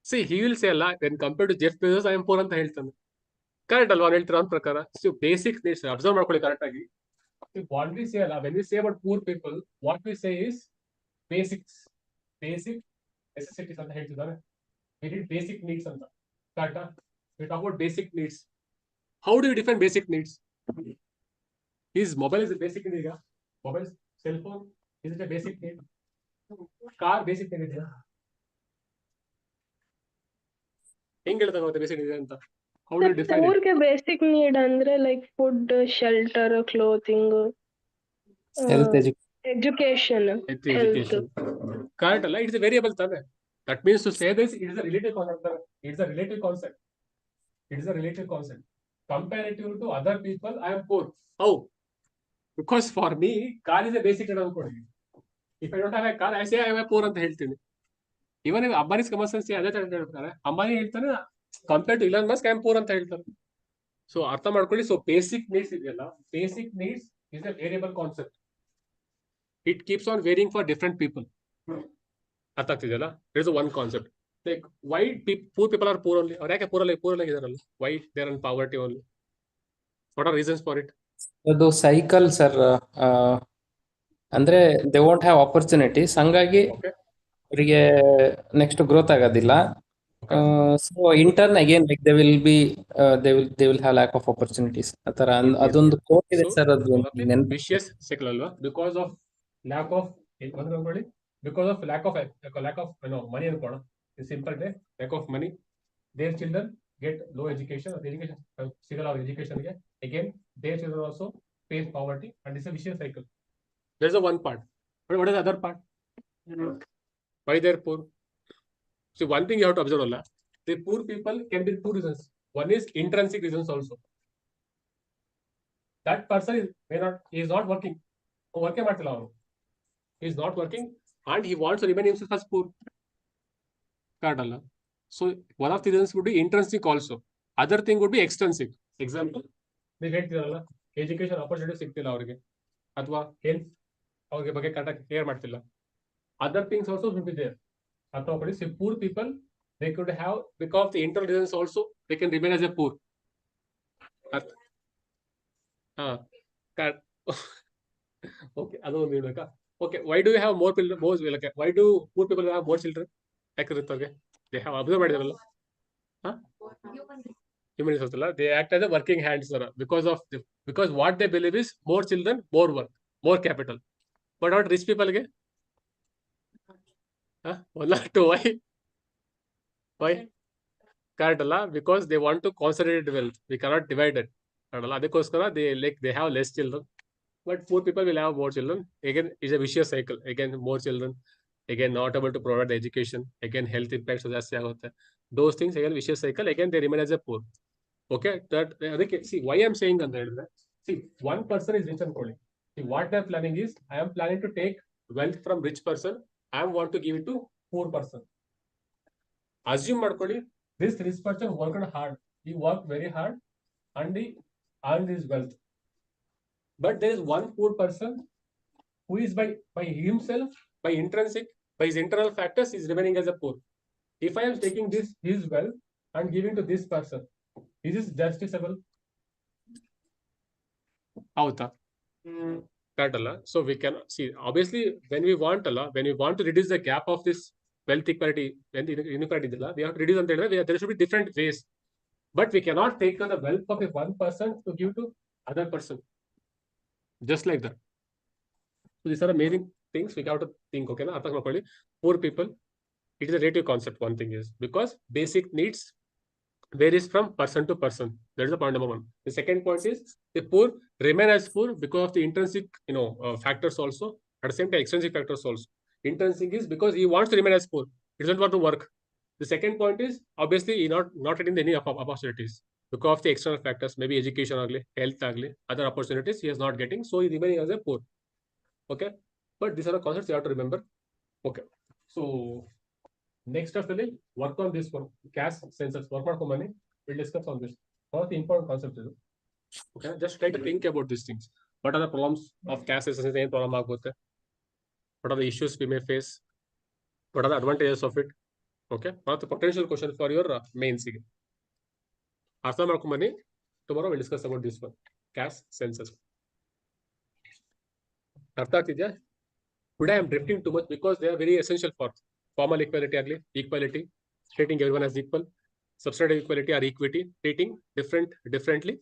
See, he will say ಅಲ್ಲ, when compared to Jeff Bezos I am poor ಅಂತ ಹೇಳ್ತಾನೆ. Correct ಅಲ್ವಾ ಹೇಳ್ತೀರ ಅವನ ಪ್ರಕಾರ? So basic needs ಅಬ್ಸರ್ವ್ ಮಾಡ್ಕೊಳ್ಳಿ ಕರೆಕ್ಟ್ ಆಗಿ. What we say ಅಲ್ಲ, when we say about poor people, what we say is basic necessities ಅಂತ ಹೇಳ್ತಿದ್ದಾರೆ. We did basic needs ಅಂತ. Correct? We talk about basic needs. How do you define basic needs? His mobile is a basic need. Mobile, cell phone, is it a basic need? Car basic need ಇದೆಯಾ? ಹೆಂಗ್ ಹೇಳ್ತಾಗುತ್ತೆ basic need ಅಂತ? How do you define it? ಪೂರ್ಗೆ basic need ಅಂದ್ರೆ like food, shelter, clothing, health education, Education. Correct ಅಲ್ಲ? It's a variable ತಾನೆ. That means to say this, it is a relative concept. It's a relative concept. It is a relative concept. Comparative to other people, I am poor. How? Because for me, car is a basic need ಅನ್ಕೊಳ್ಳಿ. If I don't have a car, I say I am a poor ಅಂತ ಹೇಳ್ತೀನಿ. Even if Ambani's common sense ಅದೇ ತರ ಹೇಳ್ತಾರೆ. Ambani ಹೇಳ್ತಾನೆ compare to Elon Musk I am poor ಅಂತ ಹೇಳ್ತಾರೆ. So ಅರ್ಥ ಮಾಡ್ಕೊಳ್ಳಿ. ಸೊ ಬೇಸಿಕ್ ನೀಡ್ಸ್ ಇದೆಯಲ್ಲ, basic needs is a variable concept. It keeps on varying for different people. ಅರ್ಥ ಆಗ್ತಿದೆಯಲ್ಲ? It is one concept. Like why poor people are poor only? ಅವ್ರು ಯಾಕೆ poor ಇದಾರಲ್ಲ? Why they are in poverty only? What are reasons for it? ಅದು cycle sir. ಅಂದ್ರೆ they won't have opportunities, ಹಂಗಾಗಿ Okay. ಅವರಿಗೆ next growth ಆಗೋದಿಲ್ಲ. Okay. So intern again like they will have lack of opportunities ಆ ತರ Good, good, ಅದೊಂದು good. Coat ಇದೆ So sir, ಅದು one of the ನೆನಪು. vicious cycle ಅಲ್ವಾ, because of lack of lack of money ಅನ್ಕೋಣ. In simple way, lack of money, their children get low education, or education ಸಿಗಲ್ಲ ಅವ್ರ education ಗೆ. Again, their children also face poverty, and it's a vicious cycle. There's a one part, but what is the other part? Why they're poor? So one thing you have to observe, Allah, the poor people can be two reasons. One is intrinsic reasons also. That person is not working. Working ಮಾಡ್ತಿಲ್ಲ ಅವನು. He is not working and he wants to remain himself as poor. Correct ಅಲ್ಲ? So one of the reasons would be intrinsic also. Other thing would be extrinsic. Example, ನೀವು ಹೇಳ್ತಿರಲ್ಲ, education opportunity ಸಿಗ್ತಿಲ್ಲ ಅವರಿಗೆ, ಅಥವಾ health ಅವ್ರಿಗೆ ಬಗ್ಗೆ ಕರೆಕ್ಟಾಗಿ care ಮಾಡ್ತಿಲ್ಲ. Other things also will be there. ಅಥವಾ see, poor people, they could have, because of the internal reasons also, they can remain as a poor. Okay, ಅದು ಒಂದು ಹೇಳ್ಬೇಕಾ? Okay, why do you have more children? Why do poor people have more children? ಯಾಕಿರುತ್ತವ್ರಿಗೆ? They have observed ಮಾಡಿದಾರಲ್ಲ, human resource ಅಲ್ಲ, they act as a working hands because what they believe is more children, more work, more capital. But what rich people ಗೆ? One or two. Why? Correct ಅಲ್ಲ? Because they want to concentrate wealth. We cannot divide it. ಅಲ್ಲ, ಅದಕ್ಕೋಸ್ಕರ they have less children. But poor people will have more children. Again, it's a vicious cycle. Again, more children. Again, not able to provide the education. Again, health impacts ಜಾಸ್ತಿ ಆಗುತ್ತೆ. Those things, again, vicious cycle. Again, they remain as a poor. Okay, see why I'm saying ಅಂತ ಹೇಳಿದ್ರೆ, see, one person is rich ಅನ್ಕೊಳ್ಳಿ. See, what they're planning is, I am planning to take wealth from rich person. I want to give it to poor person. Assume ಮಾಡ್ಕೊಳ್ಳಿ, this rich person worked hard. He worked very hard and he earned his wealth. But there is one poor person who is by himself, by intrinsic, by his internal factors, is remaining as a poor. If I am taking his wealth and giving to this person, is this justifiable? Howta? Correct ಅಲ್ಲ? So we can see, obviously, when we want to reduce the gap of this wealth equality, when the inequality ಇದೆಲ್ಲ, we have to reduce ಅಂತ ಹೇಳಿದ್ರೆ, there should be different ways. But we cannot take the wealth of one person to give to other person. Just like that. So these are amazing things we have to think. Okay, na? Poor people, it is a relative concept. One thing is, because basic needs varies from person to person. That is the point number one. The second point is, the poor remain as poor because of the intrinsic, factors also. At the same time, extrinsic factors also. Intrinsic is because he wants to remain as poor. He doesn't want to work. The second point is, obviously, he not getting any opportunities because of the external factors, maybe education ugly, health ugly, other opportunities he is not getting, so he remaining as a poor. Okay, but these are the concepts you have to remember. Okay, so next actually work on this one, cash census. Work on money. We'll discuss on this. One of the important concepts is, okay, just try to think about these things. What are the problems of cash census? Any problem ಆಗುತ್ತೆ? What are the issues we may face? What are the advantages of it? Okay, one of the potential questions for your mains. ಅರ್ಥ ಮಾಡ್ಕೊಂಬನ್ನಿ. Tomorrow we'll discuss about this one, cash census. ಅರ್ಥ ಆಗ್ತಿದ್ಯಾ? Today I am drifting too much because they are very essential for formal equality agli, equality, treating everyone as equal, substantive equality or equity, treating differently,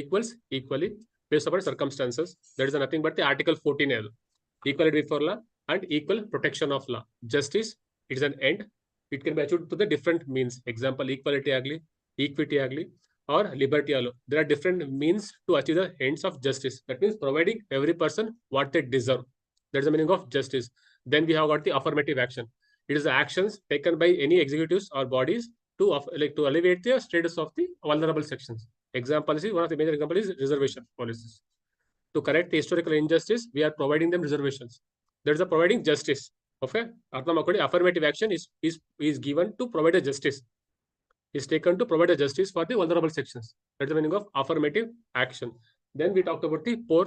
equals equally based upon circumstances. That is nothing but the Article 14 equality before law and equal protection of law. Justice, it is an end. It can be achieved to the different means. Example, equality agli, equity agli, or liberty alone. There are different means to achieve the ends of justice. That means providing every person what they deserve. That's the meaning of justice. Then we have got the affirmative action. It is the actions taken by any executives or bodies to alleviate the status of the vulnerable sections. Example is, one of the major examples is reservation policies. To correct the historical injustice, we are providing them reservations. That is the providing justice. Okay, affirmative action is given to provide a justice. Is taken to provide a justice for the vulnerable sections. That's the meaning of affirmative action. Then we talked about the poor.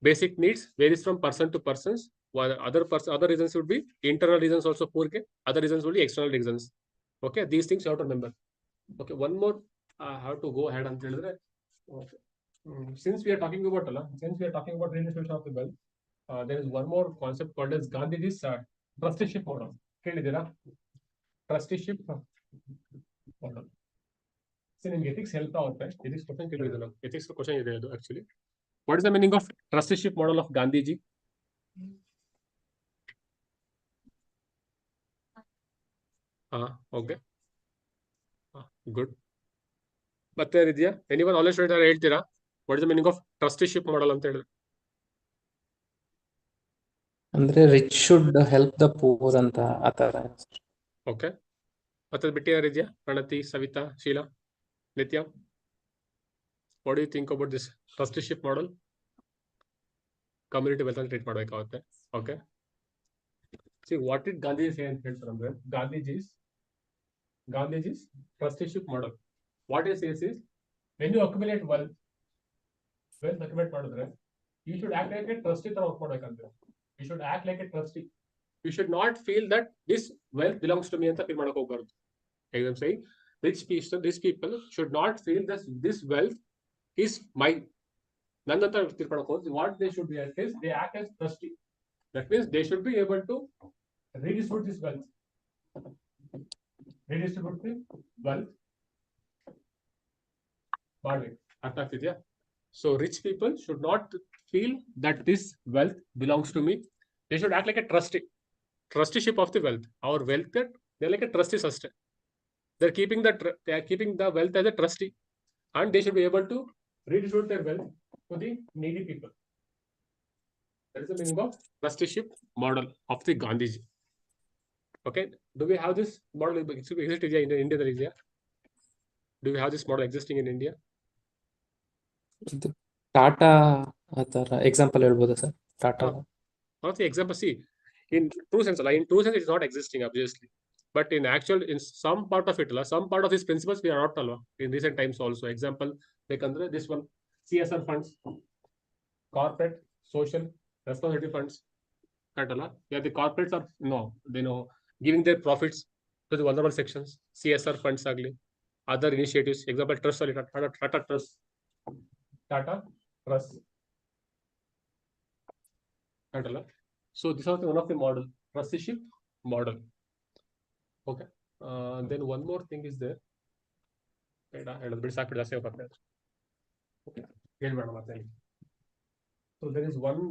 Basic needs varies from person to persons. Other reasons would be internal reasons also poor. Other reasons will be external reasons. Okay, these things you have to remember. Okay, one more. I have to go ahead and tell that. Okay. Since we are talking about redistribution of the wealth, there is one more concept called as Gandhiji's trusteeship model. ಕೇಳಿದ್ದೀರಾ? Trusteeship model. So ನಿಮ್ಗೆ ethics help ಆಗುತ್ತೆ. Ethics question ಕೇಳಿದ್ರು. Ethics question ಇದೆ ಅದು actually. What is the meaning of trusteeship model of Gandhiji? Okay. Good. ಮತ್ತೆ ಇದೆಯಾ? Anyone knowledge ಹೇಳ್ತೀರಾ? What is the meaning of trusteeship model ಅಂತ ಹೇಳಿದ್ರೆ? ಅಂದ್ರೆ rich should help the poor ಅಂತ ಆತರ. ಓಕೆ. ಮತ್ತೆ ಬಿಟ್ಟು ಯಾರಿದ್ಯಾ? ಪ್ರಣತಿ, Savita, Sheela, Nitya. What do you think about this trusteeship model? Community wealth treat ಮಾಡಬೇಕಾಗುತ್ತೆ. Okay. See what it Gandhi say ಅಂತ ಹೇಳ್ತಾರೆ ಅಂದ್ರೆ Gandhiji's trusteeship model. What is says is when you accumulate wealth accumulate ಮಾಡಿದ್ರೆ you should act like a trustee ತರ work ಮಾಡ್ಬೇಕಂದ್ರೆ. You should act like a trustee. You should not feel that this wealth belongs to me anta feel ಮಾಡಕ್ಕೆ ಹೋಗಬಾರದು. I am saying rich people should not feel that this wealth is mine. ನನ್ನಂತ ತಿಳ್ಕೊಳ್ಳೋಕೆ ಹೋದ್ರೆ what they should be as is they act as trustee. That means they should be able to redistribute this wealth. ಮಾಡ್ಬೇಕು. ಅರ್ಥ ಆಗ್ತಿದ್ಯಾ? So rich people should not feel that this wealth belongs to me. They should act like a trustee. Trusteeship of the wealth. Our wealth, they're like a trustee system. They're keeping the wealth as a trustee, and they should be able to redistribute their wealth to the needy people. That is the meaning of trusteeship model of the Gandhiji. Okay. Do we have this model exist in India? Do we have this model existing in India? Tata ಆತರ example ಹೇಳ್ಬೋದಾ sir? Tata not the example. See, in true sense it's not existing obviously, but in some part of it, some part of these principles we are not in recent times also. Example like andre this one, CSR funds, corporate social responsibility funds. Yeah, the corporates are giving their profits to the vulnerable sections. CSR funds agli, other initiatives. Example trust, Tata Trust. So this is one of the model, trusteeship model. Okay. Then one more thing is there. Okay. So there is one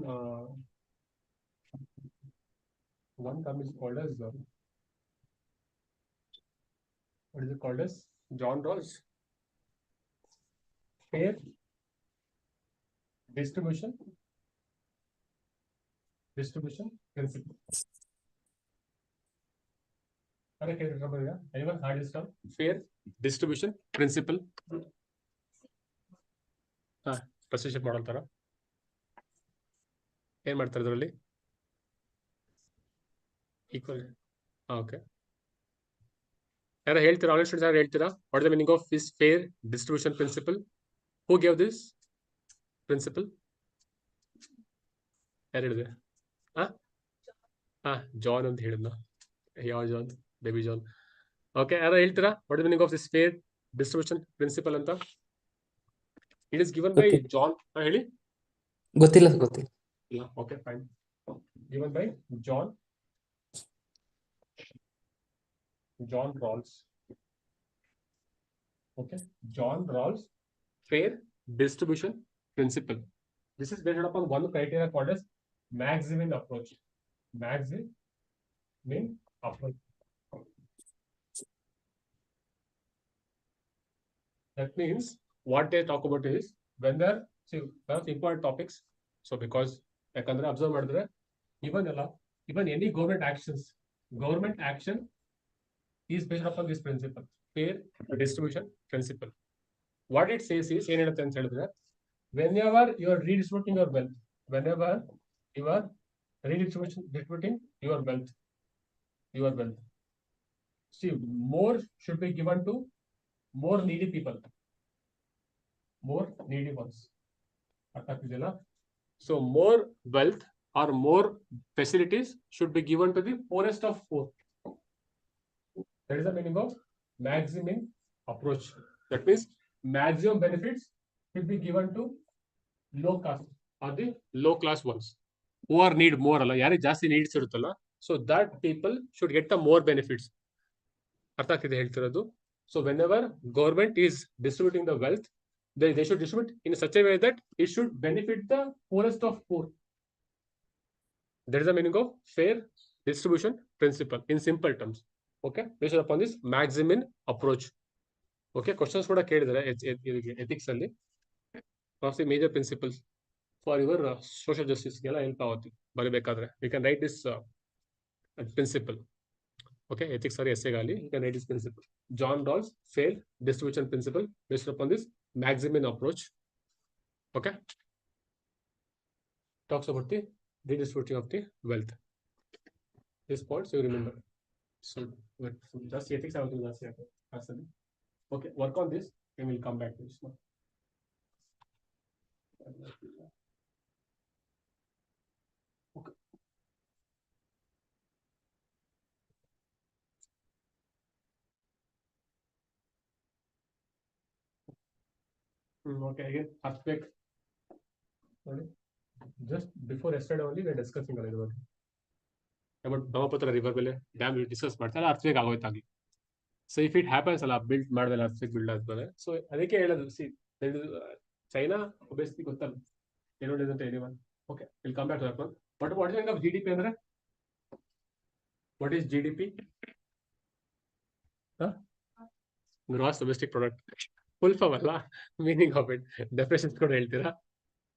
term is called as what is it called as? John Rawls. Fair distribution principle. Anyone heard this term? Fair distribution principle. Trusteeship model ತರ ಏನ್ ಮಾಡ್ತಾರೆ ಇದರಲ್ಲಿ? Equal. Okay. ಯಾರು ಹೇಳ್ತೀರಾ? All students ಯಾರು ಹೇಳ್ತೀರಾ? What is the meaning of this fair distribution principle? Who gave this principle? ಯಾರು ಹೇಳಿದೆ? ಜಾನ್ ಅಂತ ಹೇಳಿದ್ನ? ಯಾವ ಜಾನ್? Baby John. ಓಕೆ. ಯಾರು ಹೇಳ್ತೀರಾ? What is the meaning of this fair distribution principle ಅಂತ? It is given by John. ಹೇಳಿ. ಗೊತ್ತಿಲ್ಲ. ಇಲ್ಲ. Okay, fine. Given by John Rawls. Okay, John Rawls fair distribution principle. This is based upon one criteria called as maximum approach. That means what they talk about is when there important topics. So because yakandre observe madidre even any government action is based upon this principle, fair distribution principle. What it says is whenever you are redistributing your wealth, see, more should be given to more needy people, more needy ones. So more wealth or more facilities should be given to the poorest of poor. That is the meaning of maximum approach. That means maximum benefits should be given to low caste or the low class ones. who are need more ಅಲ್ಲ, ಯಾರಿಗೆ ಜಾಸ್ತಿ needs ಇರುತ್ತಲ್ಲ, so that people should get the more benefits. ಅರ್ಥ ಆಗ್ತಿದೆ ಹೇಳ್ತಿರೋದು? So when ever government is distributing the wealth, they should distribute in such a way that it should benefit the poorest of poor. That is the meaning of fair distribution principle in simple terms. Okay, based upon this maximum approach. Okay, questions ಕೂಡ ಕೇಳಿದ್ದಾರೆ ethics ಅಲ್ಲಿ. Of the major principles for your social justice ಗೆಲ್ಲ help ಆಗುತ್ತೆ ಬರಬೇಕಾದ್ರೆ. We can write this principle. Okay, ethics or essay gali, you can write this principle. John Rawls fair distribution principle based upon this maximum approach. Okay, talks about the redistributing of the wealth. These points you remember. So just ethics I want to ask. Okay, work on this and we'll come back to this one. Okay. Okay, again, earthquake. Just before yesterday only we are discussing about Brahmaputra river ಮೇಲೆ dam discuss ಮಾಡ್ತಾರೆ, ಅರ್ಥವೇಕ್ ಆಗೋಯ್ತಾಗಿ. So if it happens ಅಲ್ಲ, build ಮಾಡಿದ್ರೆ ಅರ್ಥವೇಕ್ build ಆದ್ಮೇಲೆ, so ಅದಕ್ಕೆ ಹೇಳೋದು, C China obviously ಗೊತ್ತಲ್ಲ ಏನೋ ಅಂತ anyone. Okay, will come back to that one. But what is of GDP ಅಂದ್ರೆ what is GDP? Gross domestic product. Full form ಅಲ್ಲ, ಮೀನಿಂಗ್ ಆಫ್ ಇಟ್, ಡೆಫಿನೇಷನ್ಸ್ ಕೂಡ ಹೇಳ್ತೀರಾ.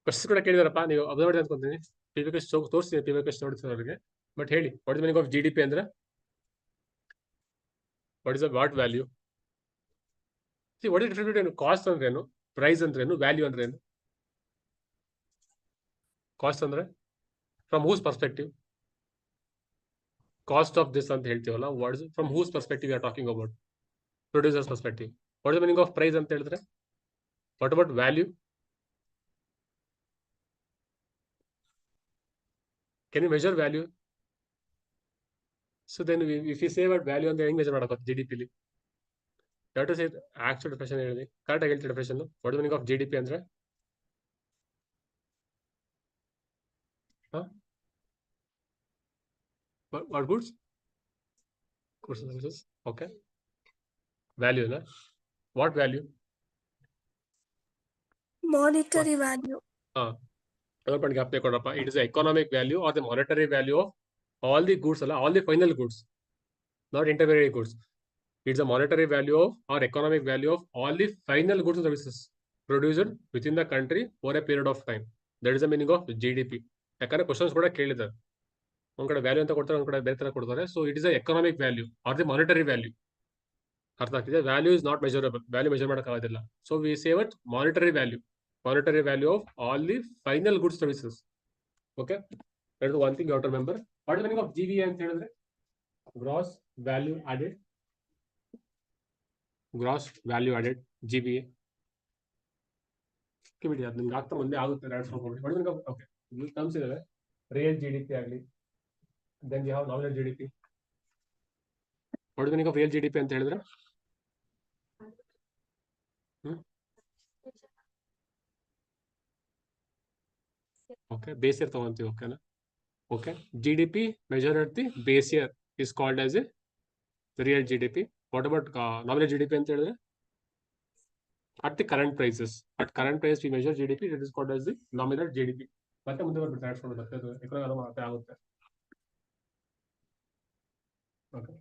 ಕ್ವಶನ್ಸ್ ಕೂಡ ಕೇಳಿದಾರಪ್ಪ, ನೀವು ಅಬ್ಸರ್ವ್ ಅನ್ಕೊಂತೀನಿ. PVK ತೋರಿಸ್ತೀನಿ, PVK ನೋಡ್ತೀನಿ ಅವ್ರಿಗೆ. ಬಟ್ ಹೇಳಿ, what is meaning of GDP ಅಂದ್ರೆ? What is what value? See what is difference between cost ಅಂದ್ರೇನು, ಪ್ರೈಸ್ ಅಂದ್ರೇನು, ವ್ಯಾಲ್ಯೂ ಅಂದ್ರೇನು? ಕಾಸ್ಟ್ ಅಂದ್ರೆ from whose perspective? Cost of this ಅಂತ ಹೇಳ್ತೀವಲ್ಲ, what is from whose perspective are talking about? Producers perspective. What is meaning of price ಅಂತ ಹೇಳಿದ್ರೆ? What about value? Can you measure value? So then if you say about value and ಹೆಂಗ್ measure ಮಾಡಬೇಕು GDP ಲಿ? That is actual definition ಹೇಳಿದೆ, correct ಆಗಿ ಹೇಳ್ತೀವಿ definition. What is meaning of GDP ಅಂದ್ರೆ? What goods? Goods and services. Okay. Value na? What value? Monetary value. It is the economic value or the monetary value of all the goods, all the final goods, not intermediary goods. It's the monetary value of or economic value of all the final goods and services produced within the country for a period of time. That is the meaning of GDP. ಯಾಕಂದ್ರೆ questions ಕೂಡ ಕೇಳಿದ್ದಾರೆ, ಒಂದ್ ಕಡೆ value ಅಂತ ಕೊಡ್ತಾರೆ, ಒಂದ್ ಕಡೆ ಬೇರೆ ತರ ಕೊಡ್ತಾರೆ. So it is the economic value or the monetary value. ಅರ್ಥ ಆಗ್ತಿದೆ? Value is not measurable, value measure ಮಾಡೋಕ್ಕಾಗೋದಿಲ್ಲ. So we save it monetary value, monetary value of all the final goods services. Okay, that is one thing you have to remember. What is the meaning of GVA ಅಂತ ಹೇಳಿದ್ರೆ? Gross value added. Gross value added, GVA. ಬಿಡಿ, ಅದು ನಿಮ್ಗೆ ಆಗ್ತಾ ಮುಂದೆ ಆಗುತ್ತೆ. Okay, terms ಇದಾವೆ. Real GDP ಆಗಲಿ, then you have nominal GDP. What is the meaning of real GDP ಅಂತ ಹೇಳಿದ್ರೆ? Okay, base year ತಗೊಂತೀವಿ. ಓಕೆನಾ? Okay, GDP measured at the base year is called as a real GDP. What about nominal GDP ಅಂತ ಹೇಳಿದ್ರೆ? At the current prices, at current price we measure GDP, that is called as the nominal GDP. ಮತ್ತೆ ಮುಂದೆ ಬರ್ಬಿಟ್ಟು transfer ಮತ್ತೆ ಅದು economy ಮತ್ತೆ ಆಗುತ್ತೆ. Okay.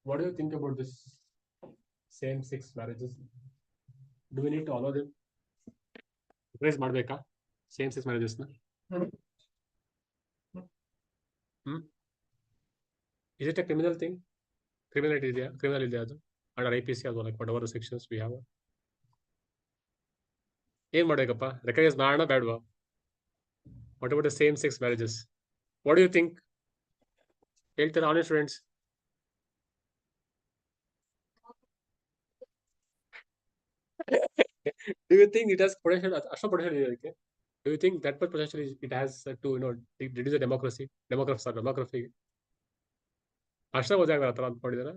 What do you think about this same-sex marriages? Do we need to allow them? Encourage ಮಾಡಬೇಕಾ same-sex marriages ನ? Is it a criminal thing? Criminal ಇದೆಯಾ ಅದು? under IPC as well, like whatever the sections we have. ಏನ್ ಮಾಡ್ಬೇಕಪ್ಪ, recognise ಮಾಡೋಣ ಬೇಡವಾ? What about the same sex marriages? What do you think? ಹೇಳ್ತೀರಾ on students? Do you think it has potential? ಅಷ್ಟು potential ಇದೆ ಅದಕ್ಕೆ? Do you think that much potential it has to reduce the demography? ಅಷ್ಟ ಓದಾಗ ಆ ಥರ ಅಂದ್ಕೊಂಡಿದ್ದೀರಾ?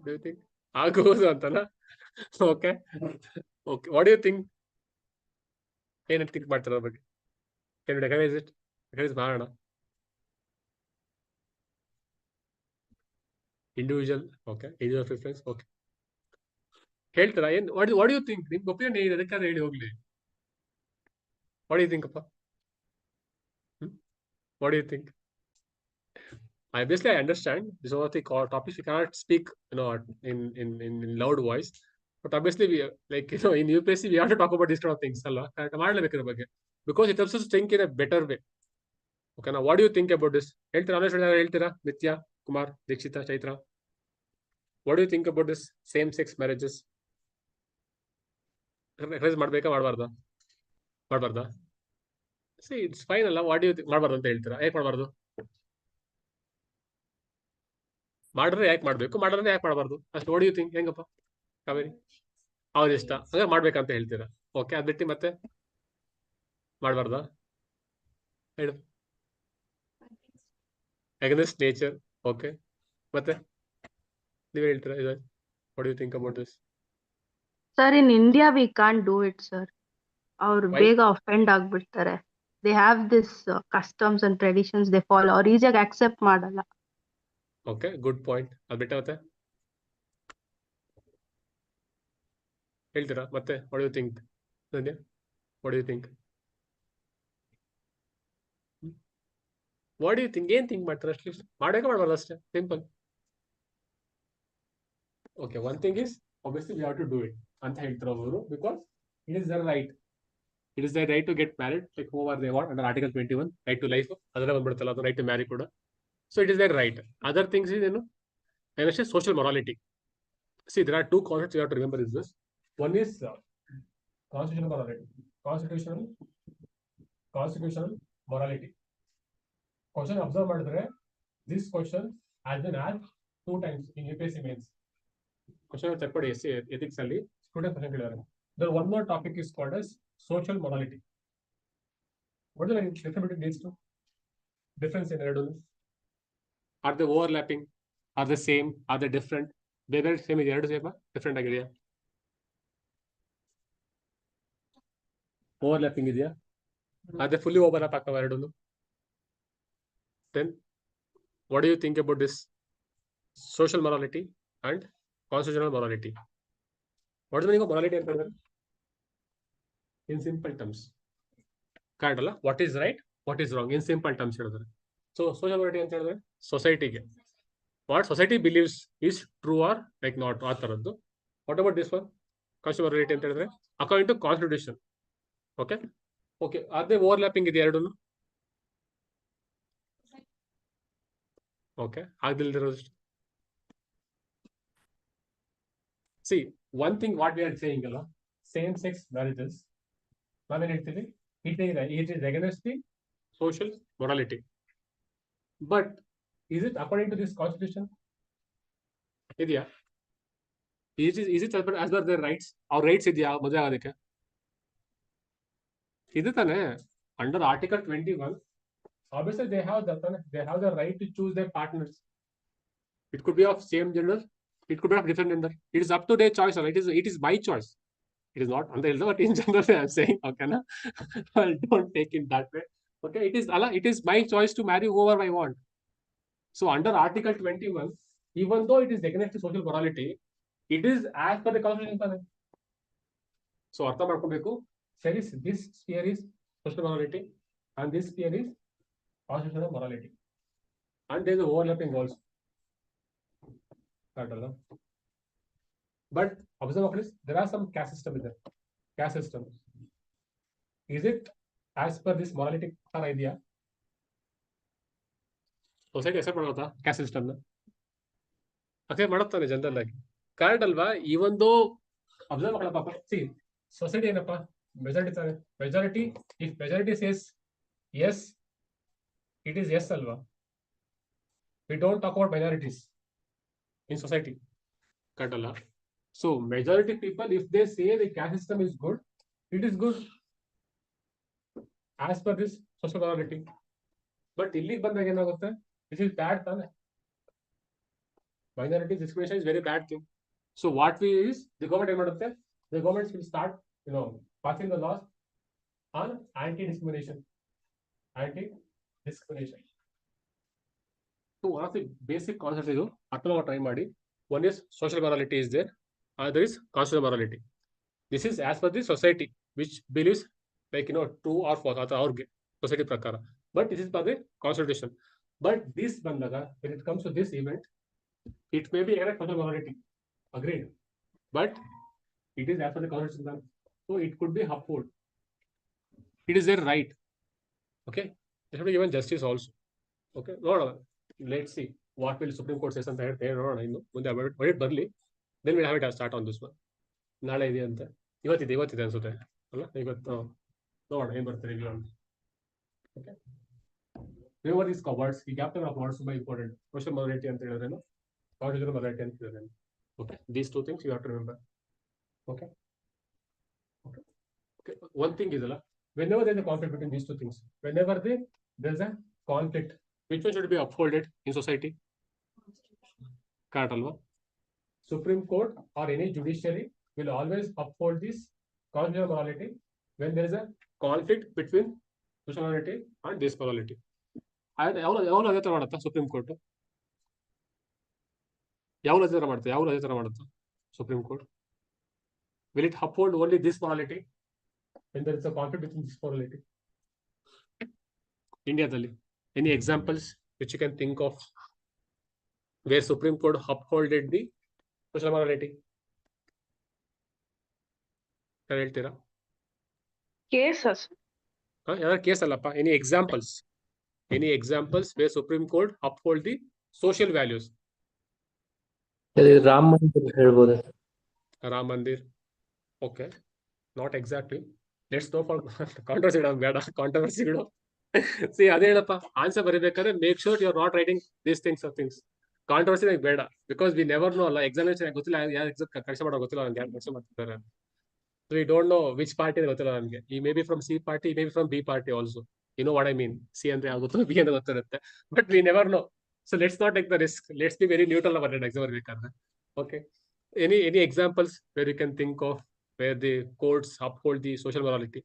Do you think ಆಗಬಹುದು ಅಂತನಾ? Okay okay, what do you think? ಏನು ಥಿಂಕ್ ಮಾಡ್ತೀರ ಅದ್ರ ಬಗ್ಗೆ? Can you recognise it? Recognise ಮಾಡೋಣ. Individual, okay, individual preference, okay. ಹೇಳ್ತೀರಾ? ಏನು ವಾಟ್ ಯು ಥಿಂಕ್? ನಿಮ್ಗೆ ಒಪಿನಿಯನ್ ಹೇಳಿ, ಅದಕ್ಕಾದ್ರೆ ಹೇಳಿ ಹೋಗ್ಲಿ. ವಾಟ್ ಯು ಥಿಂಕ್ ಅಪ್ಪ? What you think? Obviously, I understand this is the topics we cannot speak, in loud voice. But obviously, we like in UPSC we have to talk about these kind of things, ಅಲ್ವಾ? ಮಾಡಲೇಬೇಕು ಬಗ್ಗೆ, because it helps us think in a better way. Okay, now what do you think about this? ಹೇಳ್ತೀರಾ? Nitya, Kumar, Dikshita, Chaitra, what do you think about this same sex marriages? Recognise ಮಾಡ್ಬೇಕಾ ಮಾಡಬಾರ್ದಾ? See, it's fine ಅಲ್ಲ. What do you think? ಮಾಡಬಾರ್ದು ಅಂತ ಹೇಳ್ತೀರಾ? ಯಾಕೆ ಮಾಡಬಾರ್ದು? ಮಾಡ್ರೆ ಯಾಕೆ ಮಾಡ್ಬೇಕು, ಮಾಡಿದ್ರೆ ಯಾಕೆ ಮಾಡಬಾರ್ದು? ಅಷ್ಟು ವಾಟ್ ಡು ಯು ಥಿಂಕ್? ಹೆಂಗಪ್ಪ ಕಾವೇರಿ? ಅವ್ರ ಇಷ್ಟ, ಹಂಗ ಮಾಡ್ಬೇಕಂತ ಹೇಳ್ತೀರಾ? ಓಕೆ, ಅದ್ ಬಿಟ್ಟು ಮತ್ತೆ ಮಾಡಬಾರ್ದಾ? ಹೇಳು. ಅಗೇನ್ಸ್ಟ್ ನೇಚರ್, ಓಕೆ, ಮತ್ತೆ ನೀವೇ ಹೇಳ್ತೀರಾ? ಇದು what do you think about this? Sir, in India we can't do it sir. ಅವ್ರು Why? ಬೇಗ ಅಫೆಂಡ್ ಆಗ್ಬಿಡ್ತಾರೆ. They have this customs and traditions they follow. ಅವ್ರು ಈಸಿಯಾಗಿ ಅಕ್ಸೆಪ್ಟ್ ಮಾಡಲ್ಲ. Okay, good point. ಅದ್ ಬಿಟ್ಟು ಮತ್ತೆ ಹೇಳ್ತೀರಾ? ಮತ್ತೆ what do you think? What do you think? What do you think? ಏನ್ ಥಿಂಕ್ ಮಾಡ್ತಾರೆ? ಅಟ್ಲೀಸ್ಟ್ ಮಾಡಬೇಕಾ ಮಾಡಬಾರ್ದು? ಅಷ್ಟೇ simple. Okay, one thing is obviously we have to do it ಅಂತ ಹೇಳ್ತಾರೆ ಅವರು, because it is their right. It is their right to get married, like whoever they want under Article 21, right to life. ಅದೆಲ್ಲ ಬಂದ್ಬಿಡುತ್ತಲ್ಲ, ಅದು right to marry ಕೂಡ. So it is their right. Other things is ಏನು social morality. See, there are two concepts you have to remember is this. One is constitutional morality. Constitutional morality. Question observe ಮಾಡಿದ್ರೆ, this question has been asked 2 times in UPSC mains. Question ತಕ್ಕೊಡಿ ethics ಅಲ್ಲಿ student question ಕೇಳಿದ್ದಾರೆ. There one more topic is called as social morality. What is the difference between these two? Difference in ಎರಡು? Are they overlapping? Are they same? Are they different? ಬೇರೆ same ಇದೆ? ಎರಡು same different ಆಗಿದೆಯಾ? Overlapping ಇದೆಯಾ? ಅದೇ fully overlap ಆಗ್ತಾವ ಎರಡು? Then what do you think about this social morality and constitutional morality? What is the meaning of morality ಅಂತ ಹೇಳಿದ್ರೆ? In simple terms, ಕರೆಕ್ಟ್ ಅಲ್ಲ? What is right, what is wrong, in simple terms ಹೇಳಿದ್ರೆ. So social morality ಅಂತ ಹೇಳಿದ್ರೆ ಸೊಸೈಟಿಗೆ what society believes is true or like not, ಆ ಥರದ್ದು. What about this one constitution morality ಅಂತ ಹೇಳಿದ್ರೆ according to constitution. Okay okay, ಅದೇ overlapping ಇದೆ ಎರಡೂ? ಓಕೆ, ಆಗದಿಲ್ದಿರೋದಷ್ಟು. See, one thing what we are saying ಅಲ್ಲ, ಸೇಮ್ ಸೆಕ್ಸ್ ಮ್ಯಾರೇಜಸ್ ನಾವೇನ್ ಹೇಳ್ತೀವಿ, it is against the social morality. But is it according to this constitution? ಇದೆಯಾ? is it as per their rights? ಅವ್ರ rights ಇದೆಯಾ ಮದುವೆ ಆಗೋದಕ್ಕೆ? ಇದು ತಾನೆ under article 21. obviously they have the right to choose their partners. It could be of same gender, it could be of different gender. It is up to their choice. It is my choice. It is not on the but in general I am saying, okay na? Don't take it that way. Okay, it is my choice to marry whoever I want. So under Article 21, even though it is against the social morality, it is as per the constitution. So ಅರ್ಥ ಮಾಡ್ಕೋಬೇಕು. This sphere is social morality and this sphere is constitutional morality, and there is overlapping also. But observe this, there are some caste system in there. Caste system, is it as per this morality idea? Society accept ಮಾಡುತ್ತಾ caste system ನ? accept ಮಾಡುತ್ತಾನೆ general ಆಗಿ? Correct ಅಲ್ವಾ? Even though observe ಮಾಡಪ್ಪ. See society ಏನಪ್ಪ, majority ತಾನೆ. Majority, if majority says yes, it is yes ಅಲ್ವಾ? We don't talk about minorities in society, correct ಅಲ್ಲ? So majority people if they say the caste system is good, it is good as per this social morality. But ಇಲ್ಲಿಗೆ ಬಂದಾಗ ಏನಾಗುತ್ತೆ, this is bad ತಾನೆ. Minority discrimination is very bad thing. So what we is, the government ಏನು ಮಾಡುತ್ತೆ, the government will start, passing the laws on anti-discrimination. So one of the basic concepts ಇದು ಅರ್ಥ ಮಾಡೋ try ಮಾಡಿ. One is social morality is there, other is constitutional morality. This is as per the society which believes like true or false ಅಥವಾ ಅವ್ರಿಗೆ society ಪ್ರಕಾರ. But this is for the constitution. But this ಬಂದಾಗ when it comes to this event, it may be a social morality, agreed, but it is as per the constitution, so it could be upheld. It is their right. Okay, they have to given justice also. Okay, no, let's see what will Supreme Court says ಅಂತ ಹೇಳ್ತಾರೆ ನೋಡೋಣ. ಇನ್ನು ಮುಂದೆ update ಬರಲಿ, then we'll have it start on this one. ನಾಳೆ ಇದೆ ಅಂತ, ಇವತ್ತಿದೆ ಅನ್ಸುತ್ತೆ ಅಲ್ಲ, ಇವತ್ತು ನೋಡೋಣ ಏನ್ ಬರ್ತಾರೆ ರಿವ್ಯೂ ಅಂತ. ಓಕೆ, remember these words, ಈ ಗ್ಯಾಪ್ ಆಫ್ ವರ್ಡ್ಸ್ ತುಂಬಾ ಇಂಪಾರ್ಟೆಂಟ್. ಸೋಷಿಯಲ್ ಮೊರಾಲಿಟಿ ಅಂತ ಹೇಳಿದ್ರೇನು, constitutional morality ಅಂತ ಹೇಳಿದ್ರೇನು. Okay, these two things you have to remember. Okay. One thing is, whenever there is a conflict between these two things, whenever there is a conflict, which one should be upholded in society? Correct alva? Supreme Court or any judiciary will always uphold this constitutional morality when there is a conflict between social morality and this morality. ಯಾವಾಗ ಅದೇ ತರ ಮಾಡುತ್ತಾ supreme court? ಯಾವಾಗ ಅದೇ ತರ ಮಾಡುತ್ತಾ supreme court? Will it uphold only this morality when there is a conflict between this morality? Indiaದಲ್ಲಿ any examples which you can think of where Supreme Court upholded the social morality? ಯಾರು ಹೇಳ್ತೀರಾ? Cases ಯಾವ್ದಾದ್ರು case ಅಲ್ಲಪ್ಪ. Any examples where Supreme Court uphold the social values? Rama Mandir ಹೇಳ್ಬೋದು. Rama Mandir, okay, not exactly. Let's go for controversy. ಬೇಡ ಕಾಂಟ್ರವರ್ಸಿಗಳು. See ಅದೇ ಹೇಳಪ್ಪ, answer ಬರೀಬೇಕಾದ್ರೆ make sure you are not writing these things. Controversy ನನಗೆ ಬೇಡ, ಬಿಕಾಸ್ ವಿ ನೆವರ್ ನೋ ಅಲ್ಲ. Examination ಗೊತ್ತಿಲ್ಲ, ಯಾರು ಎಕ್ಸಾಮ್ ಕರೆಕ್ಷನ್ ಮಾಡೋ ಗೊತ್ತಿಲ್ಲ ನನಗೆ, ಯಾರು ಕರೆಕ್ಷನ್ ಮಾಡ್ತಿದ್ದಾರೆ. So we don't know which party ಗೊತ್ತಿಲ್ಲ ನನಗೆ. ಈ maybe from C party, maybe from B party also. You know what I mean. C ಅಂದ್ರೆ ಆಗುತ್ತೋ, ಬಿ ಅಂದ್ರೆ ಗೊತ್ತಿರುತ್ತೆ, but we never know. So let's not take the risk. Let's be very neutral about it exam ಬರಬೇಕಾದ್ರೆ. Okay, any examples where you can think of where the courts uphold the social morality?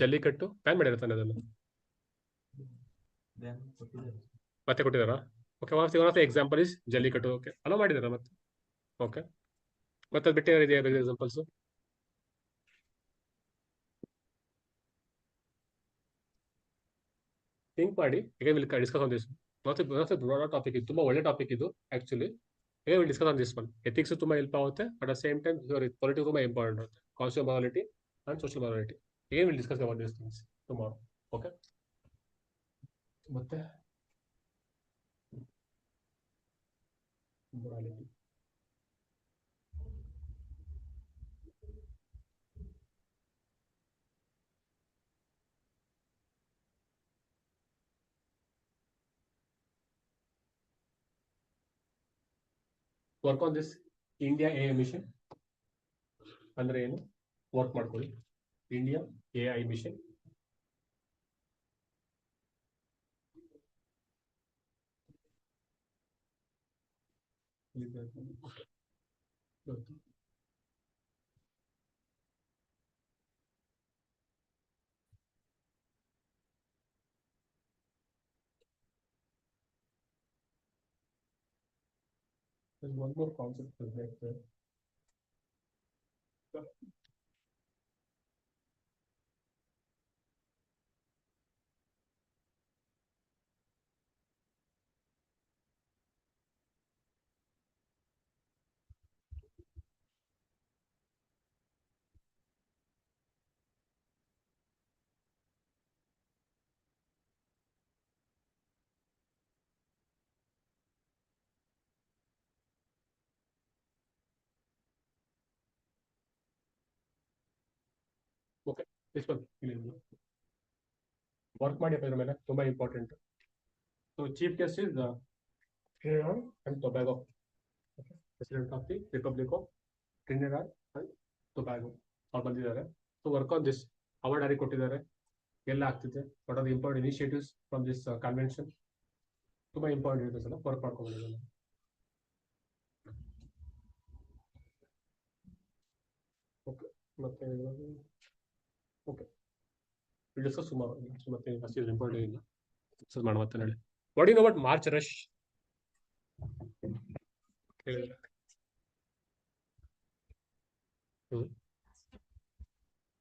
Jallikattu ban ಮಾಡಿರ್ತಾನೆ ಅದನ್ನು, ಮತ್ತೆ ಕೊಟ್ಟಿದಾರಾ? Okay, one of the example is Jallikattu. Okay, allow ಮಾಡಿದಾರ ಮತ್ತೆ. Okay, ಮತ್ತೆ ಅದು ಬಿಟ್ಟೆ ಇದೆಯಾ ಬೇರೆ ಎಕ್ಸಾಂಪಲ್ಸ್? ಥಿಂಕ್ ಮಾಡಿ. ಈಗ will discuss on this. Broad topic ಇದು, ತುಂಬಾ ಒಳ್ಳೆ ಟಾಪಿಕ್ ಇದು ಆಕ್ಚುಲಿ. ಈಗ will discuss on this one. Ethics ತುಂಬಾ ಹೆಲ್ಪ್ ಆಗುತ್ತೆ, but at same time politics ತುಂಬಾ ಇಂಪಾರ್ಟೆಂಟ್ ಆಗುತ್ತೆ. Constitutional morality and social morality. Again we'll discuss about these things tomorrow. Okay, ಮತ್ತೆ morality. Work on this India AI mission ಅಂದ್ರೆ ಏನು, work ಮಾಡ್ಕೊಳ್ಳಿ. India AI mission. There's one more concept that work ಮಾಡಿ ಇದ್ರ ಮೇಲೆ ತುಂಬಾ important. So chief guest is Trinidad and Tobago. Okay. President of the Republic of Trinidad and Tobago. ಅವ್ರು ಬಂದಿದ್ದಾರೆ. So work on this award ಯಾರಿಗೆ ಕೊಟ್ಟಿದ್ದಾರೆ, ಎಲ್ಲ ಆಗ್ತಿದೆ, what are the important initiatives from this convention, ತುಂಬಾ ಇಂಪಾರ್ಟೆಂಟ್ ಇದೆ ಸಲ work ಮಾಡ್ಕೊಂಡಿದ್ದಾರೆ. ಓಕೆ, ಮತ್ತೆ ಓಕೆ ಡಿಸ್ಕಸ್ ಸುಮಾರು ಮತ್ತೆ ಫಸ್ಟ್ ಇಂಪಾರ್ಟೆಂಟ್ ಇಲ್ಲ ಡಿಸ್ಕಸ್ ಮಾಡುವ ಮತ್ತೆ ಹೇಳಿ. What you know about March rush?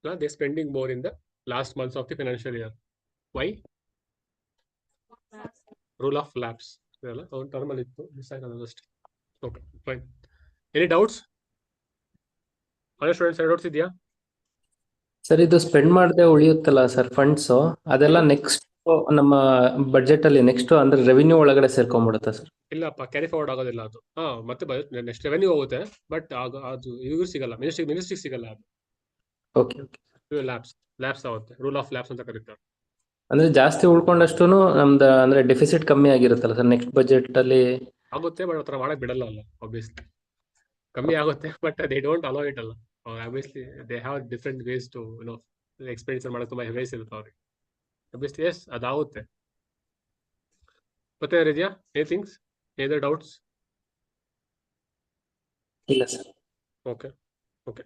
They're spending more in the last months of the financial year. Why? Rule of laps. Terminal just. Okay, fine. Any doubts? Other students, any doubts ಇದೆಯಾ? Sir ಇದು spend ಮಾಡದೆ ಉಳಿಯುತ್ತಲ್ಲ sir funds, ಅದೆಲ್ಲ next ನಮ್ಮ budget ಅಲ್ಲಿ next ಅಂದ್ರೆ revenue ಒಳಗಡೆ ಸೇರ್ಕೊಂಡ್ಬಿಡುತ್ತಾ sir? ಇಲ್ಲಪ್ಪ, carry forward ಆಗೋದಿಲ್ಲ ಅದು. ಮತ್ತೆ ನೆಕ್ಸ್ಟ್ ರೆವೆನ್ಯೂ ಹೋಗುತ್ತೆ, ಬಟ್ ಅದು ಇವ್ರು ಸಿಗಲ್ಲ, ಮಿನಿಸ್ಟ್ರಿಗೆ ಸಿಗಲ್ಲ ಅದು. Okay okay. ಲ್ಯಾಬ್ಸ್ ಆಗುತ್ತೆ, ರೂಲ್ ಆಫ್ ಲ್ಯಾಬ್ಸ್ ಅಂತ ಕರೀತಾರೆ. ಅಂದ್ರೆ ಜಾಸ್ತಿ ಉಳ್ಕೊಂಡಷ್ಟು ನಮ್ದು ಅಂದ್ರೆ ಡೆಫಿಸಿಟ್ ಕಮ್ಮಿ ಆಗಿರುತ್ತಲ್ಲ ಸರ್ ನೆಕ್ಸ್ಟ್ ಬಜೆಟ್ ಅಲ್ಲಿ? ಆಗುತ್ತೆ, ಬಟ್ ಆ ಥರ ಮಾಡಕ್ ಬಿಡಲ್ಲ ಅಲ್ಲ, ಆಬ್ವಿಯಸ್ಲಿ ಕಮ್ಮಿ ಆಗುತ್ತೆ, but they don't allow it ಅಲ್ಲ. Obviously they have different ways to expenditure ಮಾಡಕ್ಕೆ ತುಂಬಾ ವೇಸ್ ಇರುತ್ತೆ ಅವ್ರಿಗೆ. ಆಬ್ವಿಯಸ್ಲಿ ಎಸ್ ಅದಾಗುತ್ತೆ. ಮತ್ತೆ ಇದೆಯಾ ಎನಿಥಿಂಗ್ಸ್, ಏನಾದ್ರು ಡೌಟ್ಸ್? ಇಲ್ಲ ಸರ್. Okay okay.